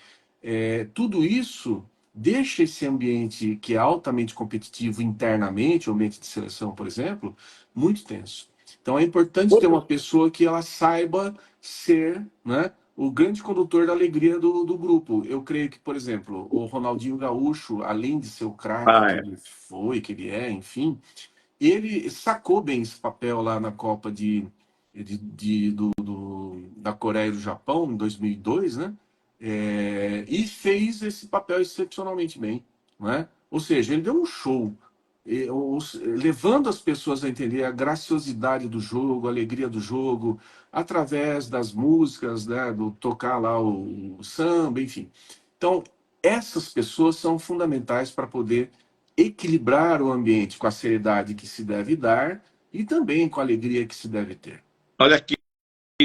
Tudo isso deixa esse ambiente que é altamente competitivo internamente, o ambiente de seleção, por exemplo, muito tenso. Então é importante ter uma pessoa que ela saiba ser, né, o grande condutor da alegria do grupo. Eu creio que, por exemplo, o Ronaldinho Gaúcho, além de ser o craque Ah, que é. ele foi, que ele é, enfim, ele sacou bem esse papel lá na Copa da Coreia e do Japão, em 2002, né? E fez esse papel excepcionalmente bem, né? Ou seja, ele deu um show, levando as pessoas a entender a graciosidade do jogo, a alegria do jogo, através das músicas, né? Do tocar lá o samba, enfim. Então, essas pessoas são fundamentais para poder equilibrar o ambiente com a seriedade que se deve dar e também com a alegria que se deve ter. Olha aqui,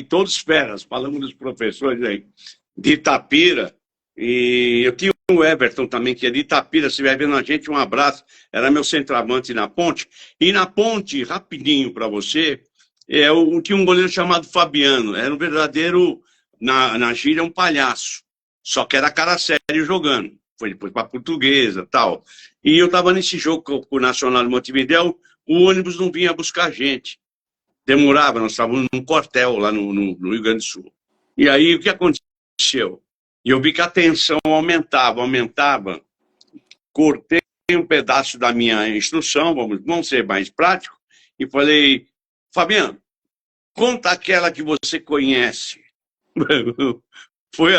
todos feras, falamos dos professores aí, de Itapira, e eu tinha o Everton também, que é de Itapira, se estiver vendo a gente, um abraço, era meu centroavante na Ponte, e na Ponte, rapidinho para você, tinha um goleiro chamado Fabiano, era um verdadeiro, na gíria, um palhaço, só que era cara sério jogando, foi depois para a Portuguesa tal, e eu estava nesse jogo com o Nacional de Montevidéu, o ônibus não vinha buscar a gente, demorava, nós estávamos num quartel lá no Rio Grande do Sul. E aí, o que aconteceu? Eu vi que a tensão aumentava. Cortei um pedaço da minha instrução, vamos ser mais práticos, e falei, Fabiano, conta aquela que você conhece. Foi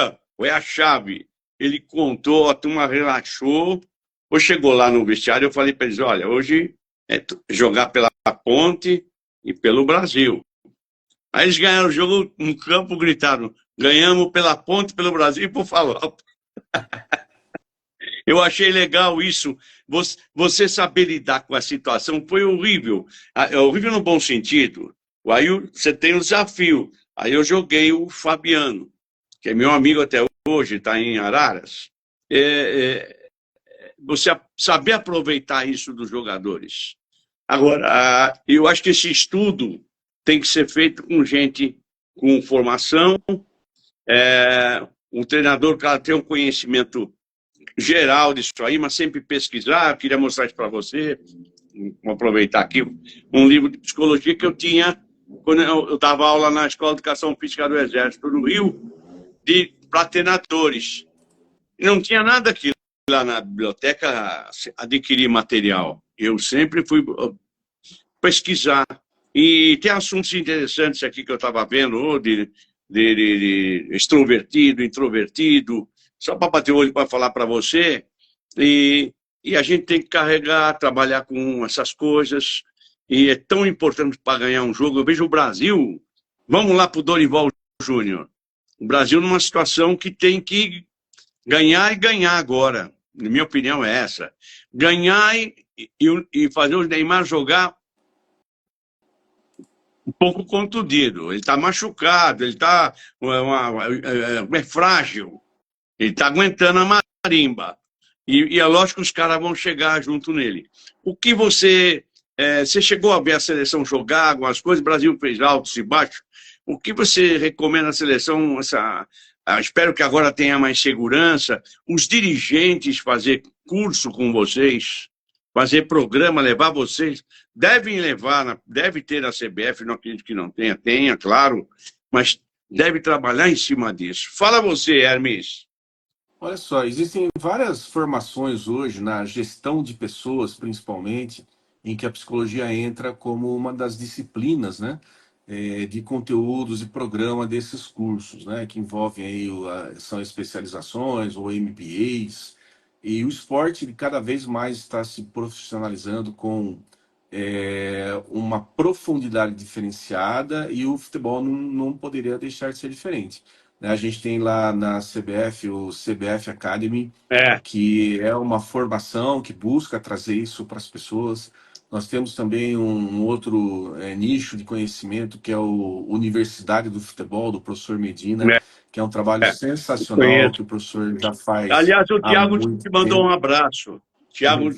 a chave. Ele contou, a turma relaxou. Ou chegou lá no vestiário, eu falei para eles, olha, hoje é jogar pela Ponte e pelo Brasil. Aí eles ganharam o jogo no campo, gritaram, ganhamos pela Ponte, pelo Brasil e por favor. Eu achei legal isso, você saber lidar com a situação, foi horrível. É horrível no bom sentido. Aí você tem um desafio. Aí eu joguei o Fabiano, que é meu amigo até hoje, está em Araras. Você saber aproveitar isso dos jogadores. Agora, eu acho que esse estudo tem que ser feito com gente com formação, um treinador, cara, tem um conhecimento geral disso aí, mas sempre pesquisar. Eu queria mostrar isso para você, vou aproveitar aqui, um livro de psicologia que eu tinha quando eu dava aula na Escola de Educação Física do Exército no Rio, para treinadores. E não tinha nada aqui lá na biblioteca adquirir material. Eu sempre fui pesquisar. E tem assuntos interessantes aqui que eu estava vendo, de extrovertido, introvertido, só para bater o olho para falar para você. E a gente tem que carregar, trabalhar com essas coisas. E é tão importante para ganhar um jogo. Eu vejo o Brasil, vamos lá para o Dorival Júnior. O Brasil numa situação que tem que ganhar e ganhar agora. Na minha opinião é essa. Ganhar e fazer o Neymar jogar um pouco contundido. Ele está machucado, ele está frágil. Ele está aguentando a marimba. E é lógico que os caras vão chegar junto nele. O que você chegou a ver a seleção jogar algumas coisas? O Brasil fez altos e baixos. O que você recomenda à seleção? Espero que agora tenha mais segurança. Os dirigentes fazer curso com vocês, fazer programa, levar vocês. Devem levar, deve ter a CBF, não acredito que não tenha, claro, mas deve trabalhar em cima disso. Fala você, Hermes. Olha só, existem várias formações hoje na gestão de pessoas, principalmente, em que a psicologia entra como uma das disciplinas, né, de conteúdos e programa desses cursos, né, que envolvem aí são especializações ou MBAs, e o esporte cada vez mais está se profissionalizando com uma profundidade diferenciada, e o futebol não poderia deixar de ser diferente. A gente tem lá na CBF o CBF Academy, que é uma formação que busca trazer isso para as pessoas. Nós temos também um outro nicho de conhecimento, que é o Universidade do Futebol, do professor Medina, que é um trabalho sensacional que o professor já faz. Aliás, o Thiago te mandou tempo. um abraço. Thiago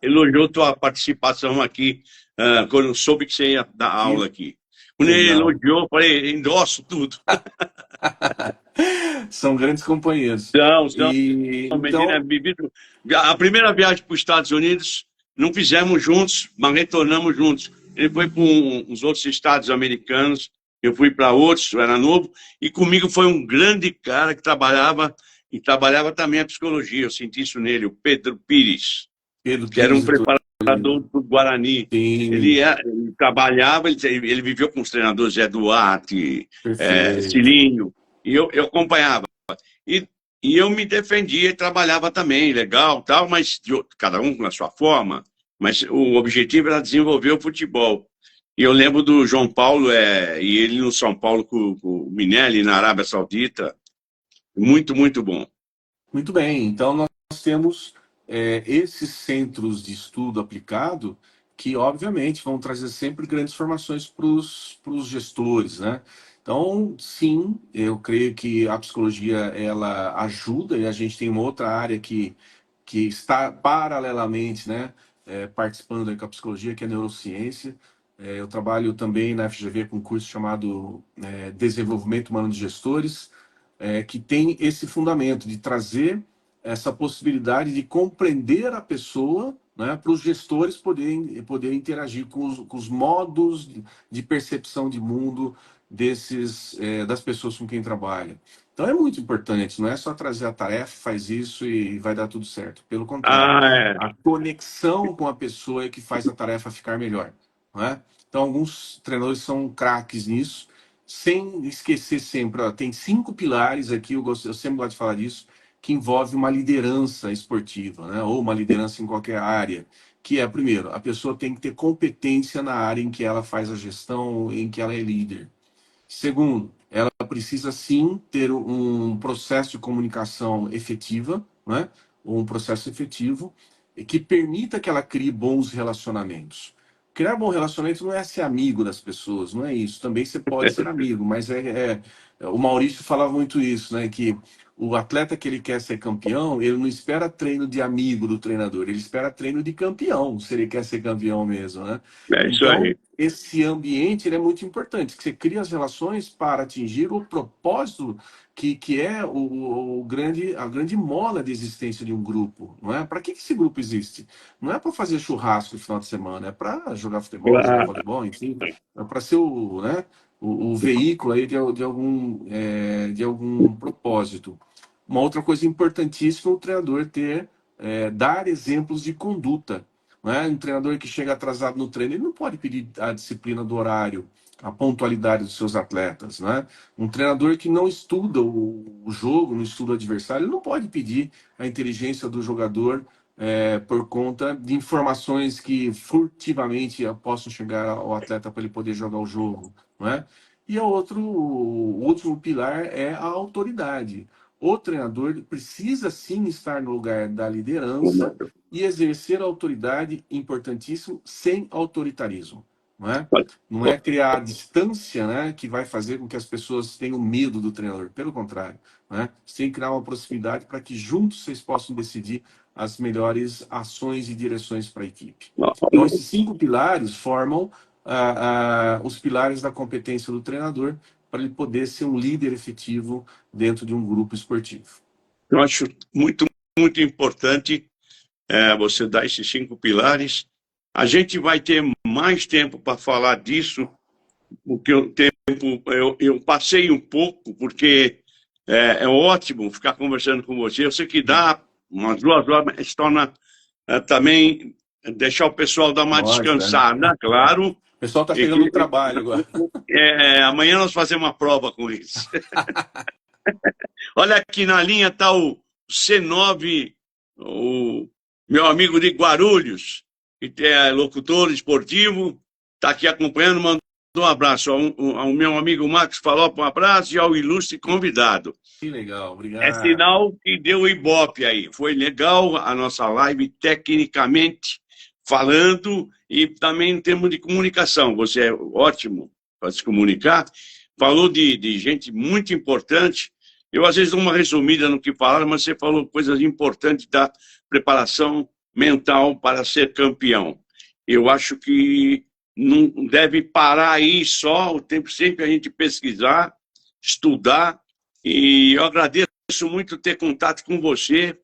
elogiou tua participação aqui, quando soube que você ia dar aula aqui. Quando ele elogiou, eu falei, endosso tudo. São grandes companheiros. Então, a primeira viagem para os Estados Unidos, não fizemos juntos, mas retornamos juntos. Ele foi para uns outros estados americanos, eu fui para outros, eu era novo, e comigo foi um grande cara que trabalhava, e trabalhava também a psicologia, eu senti isso nele, o Pedro Pires, Pedro que era um Pires e preparador do Guarani. Sim, Ele trabalhava, ele viveu com os treinadores Zé Duarte, perfeito. Cilinho, e eu acompanhava. E, e eu me defendia e trabalhava também, legal, tal, mas cada um na sua forma, mas o objetivo era desenvolver o futebol. E eu lembro do João Paulo, e ele no São Paulo com o Minelli, na Arábia Saudita, muito, muito bom. Muito bem, então nós temos esses centros de estudo aplicado que, obviamente, vão trazer sempre grandes formações para os gestores, né? Então, sim, eu creio que a psicologia ela ajuda e a gente tem uma outra área que está paralelamente, né, participando aí com a psicologia, que é a neurociência. Eu trabalho também na FGV com um curso chamado Desenvolvimento Humano de Gestores, que tem esse fundamento de trazer essa possibilidade de compreender a pessoa, né, para os gestores poderem interagir com os modos de percepção de mundo das pessoas com quem trabalha. Então é muito importante, não é só trazer a tarefa, faz isso e vai dar tudo certo. Pelo contrário, Ah, a conexão com a pessoa é que faz a tarefa ficar melhor, não é? Então alguns treinadores são craques nisso, sem esquecer sempre, ó, tem 5 pilares aqui, eu sempre gosto de falar disso, que envolve uma liderança esportiva, né? Ou uma liderança em qualquer área, que é, primeiro, a pessoa tem que ter competência na área em que ela faz a gestão, em que ela é líder. Segundo, ela precisa sim ter um processo de comunicação efetiva, né? Um processo efetivo que permita que ela crie bons relacionamentos. Criar bom relacionamento não é ser amigo das pessoas, não é isso. Também você pode ser amigo, mas o Maurício falava muito isso, né? Que o atleta que ele quer ser campeão, ele não espera treino de amigo do treinador, ele espera treino de campeão, se ele quer ser campeão mesmo, né? é isso Então, aí. esse ambiente ele é muito importante, que você cria as relações para atingir o propósito que é a grande mola de existência de um grupo, não é? Para que esse grupo existe? Não é para fazer churrasco no final de semana, é para jogar futebol, jogar Claro. voleibol, enfim, é para ser né, o veículo aí de algum propósito. Uma outra coisa importantíssima é o treinador dar exemplos de conduta. Não é? Um treinador que chega atrasado no treino, ele não pode pedir a disciplina do horário, a pontualidade dos seus atletas. Não é? Um treinador que não estuda o jogo, não estuda o adversário, ele não pode pedir a inteligência do jogador por conta de informações que furtivamente possam chegar ao atleta para ele poder jogar o jogo. Não é? E o último pilar é a autoridade. O treinador precisa sim estar no lugar da liderança e exercer a autoridade, importantíssimo, sem autoritarismo. Não é? Não é criar a distância, né, que vai fazer com que as pessoas tenham medo do treinador. Pelo contrário, né? Você tem que criar uma proximidade para que juntos vocês possam decidir as melhores ações e direções para a equipe. Então, esses 5 pilares formam os pilares da competência do treinador para ele poder ser um líder efetivo dentro de um grupo esportivo. Eu acho muito, muito importante você dar esses 5 pilares. A gente vai ter mais tempo para falar disso, porque eu passei um pouco, porque é ótimo ficar conversando com você. Eu sei que dá umas 2 horas, mas se torna também deixar o pessoal dar uma Lógico, né? descansada, claro. O pessoal está chegando no trabalho agora. Amanhã nós fazemos uma prova com isso. Olha aqui na linha está o C9, o meu amigo de Guarulhos, que é locutor esportivo, está aqui acompanhando, mandou um abraço ao meu amigo Marcos Falop, um abraço, e ao ilustre convidado. Que legal, obrigado. É sinal que deu ibope aí. Foi legal a nossa live, tecnicamente falando, e também em termos de comunicação. Você é ótimo para se comunicar. Falou de gente muito importante. Eu, às vezes, dou uma resumida no que falaram, mas você falou coisas importantes da preparação mental para ser campeão. Eu acho que não deve parar aí só, o tempo sempre a gente pesquisar, estudar, e eu agradeço muito ter contato com você.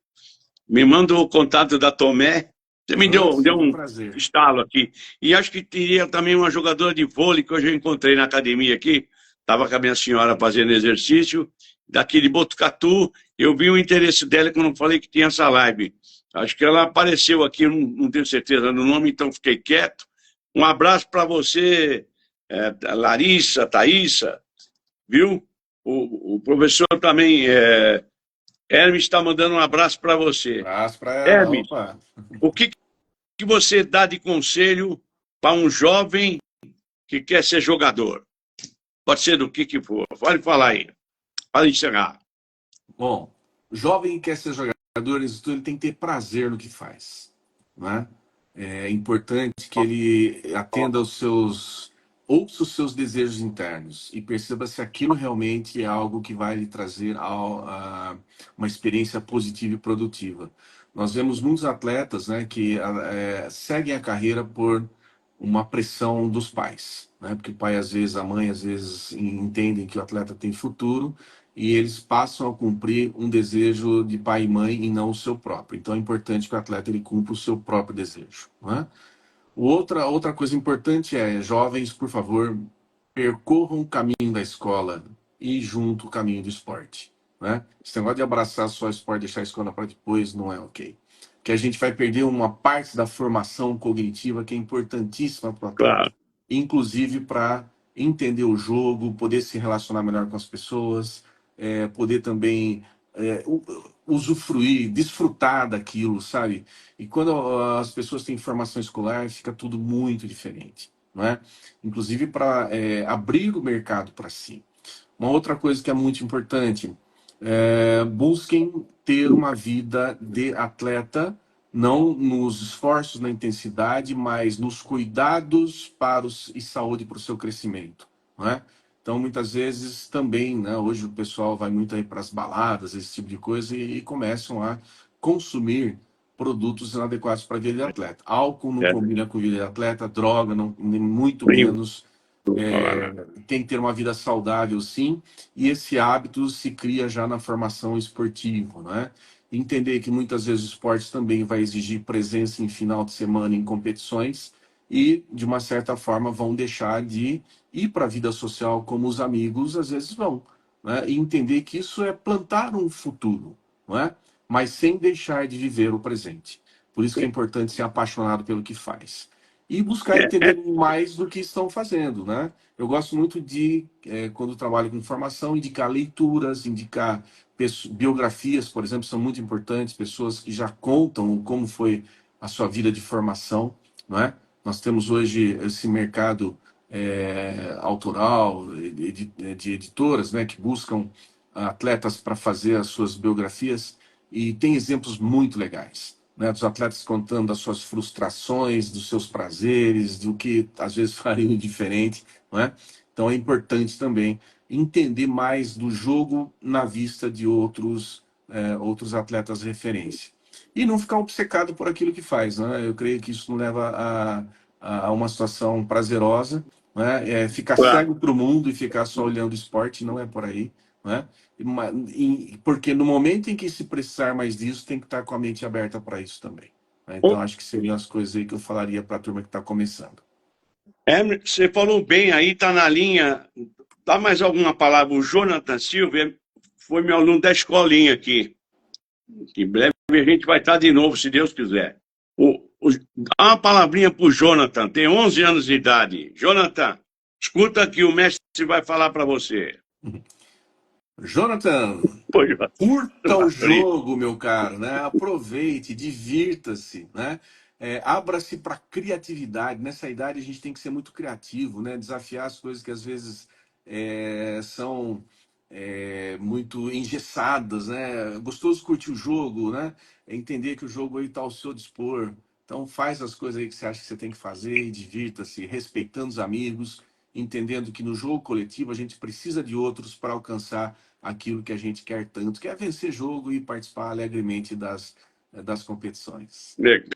Me manda o contato da Tomé. Você me deu um estalo aqui. E acho que teria também uma jogadora de vôlei que hoje eu encontrei na academia aqui, estava com a minha senhora fazendo exercício, daqui de Botucatu, eu vi o interesse dela quando eu falei que tinha essa live. Acho que ela apareceu aqui, eu não tenho certeza do nome, então fiquei quieto. Um abraço para você, Larissa, Thaísa, viu? O professor também, Hermes, está mandando um abraço para você. Abraço para ela, Hermes, opa. o que você dá de conselho para um jovem que quer ser jogador? Pode ser do que for. Pode falar aí, para encerrar. Bom, o jovem que quer ser jogador, ele tem que ter prazer no que faz, né? É importante que ele atenda aos seus, ouça os seus desejos internos e perceba se aquilo realmente é algo que vai lhe trazer uma experiência positiva e produtiva. Nós vemos muitos atletas, né, que seguem a carreira por uma pressão dos pais, né? Porque o pai, às vezes, a mãe, às vezes, entendem que o atleta tem futuro e eles passam a cumprir um desejo de pai e mãe e não o seu próprio. Então é importante que o atleta ele cumpra o seu próprio desejo, né? Outra coisa importante é, jovens, por favor, percorram o caminho da escola e junto o caminho do esporte, né? Esse negócio de abraçar só o esporte, deixar a escola para depois, não é ok. Que a gente vai perder uma parte da formação cognitiva que é importantíssima para o atleta, Claro. inclusive para entender o jogo, poder se relacionar melhor com as pessoas, poder também usufruir, desfrutar daquilo, sabe? E quando as pessoas têm formação escolar, fica tudo muito diferente, não é? Inclusive para abrir o mercado para si. Uma outra coisa que é muito importante, busquem ter uma vida de atleta, não nos esforços, na intensidade, mas nos cuidados e saúde para o seu crescimento, não é? Então, muitas vezes também, né, hoje o pessoal vai muito aí para as baladas, esse tipo de coisa, e começam a consumir produtos inadequados para a vida de atleta. Álcool não É, combina com vida de atleta, droga, não, nem muito nem menos. vou falar nada. Tem que ter uma vida saudável, sim, e esse hábito se cria já na formação esportiva, né? Entender que muitas vezes o esporte também vai exigir presença em final de semana em competições e, de uma certa forma, vão deixar de ir para a vida social como os amigos às vezes vão, né? E entender que isso é plantar um futuro, não é? Mas sem deixar de viver o presente. Por isso que é importante ser apaixonado pelo que faz e buscar É, entender mais do que estão fazendo, né? Eu gosto muito de, quando trabalho com informação, indicar leituras, indicar biografias, por exemplo, são muito importantes, pessoas que já contam como foi a sua vida de formação, não é? Nós temos hoje esse mercado autoral, de editoras, né, que buscam atletas para fazer as suas biografias, e tem exemplos muito legais, né, dos atletas contando das suas frustrações, dos seus prazeres, do que às vezes fariam diferente, não é? Então é importante também entender mais do jogo na vista de outros atletas referência. E não ficar obcecado por aquilo que faz, né? Eu creio que isso não leva a uma situação prazerosa, né? Ficar claro. cego para o mundo e ficar só olhando esporte não é por aí, né? Porque no momento em que se precisar mais disso, tem que estar com a mente aberta para isso também, né? Então, acho que seriam as coisas aí que eu falaria para a turma que está começando. Você falou bem aí, está na linha. Dá mais alguma palavra? O Jonathan Silva foi meu aluno da escolinha aqui. Em breve a gente vai estar de novo, se Deus quiser. Dá uma palavrinha para o Jonathan, tem 11 anos de idade. Jonathan, escuta que o mestre vai falar para você. Jonathan, Pô, Jonathan, curta o Patrick. jogo, meu caro, né? Aproveite, divirta-se, né? Abra-se para criatividade. Nessa idade a gente tem que ser muito criativo, né? Desafiar as coisas que às vezes são muito engessadas, né? Gostoso curtir o jogo, né? Entender que o jogo aí está ao seu dispor. Então faz as coisas aí que você acha que você tem que fazer e divirta-se, respeitando os amigos, entendendo que no jogo coletivo a gente precisa de outros para alcançar aquilo que a gente quer tanto, que é vencer jogo e participar alegremente das competições. Legal.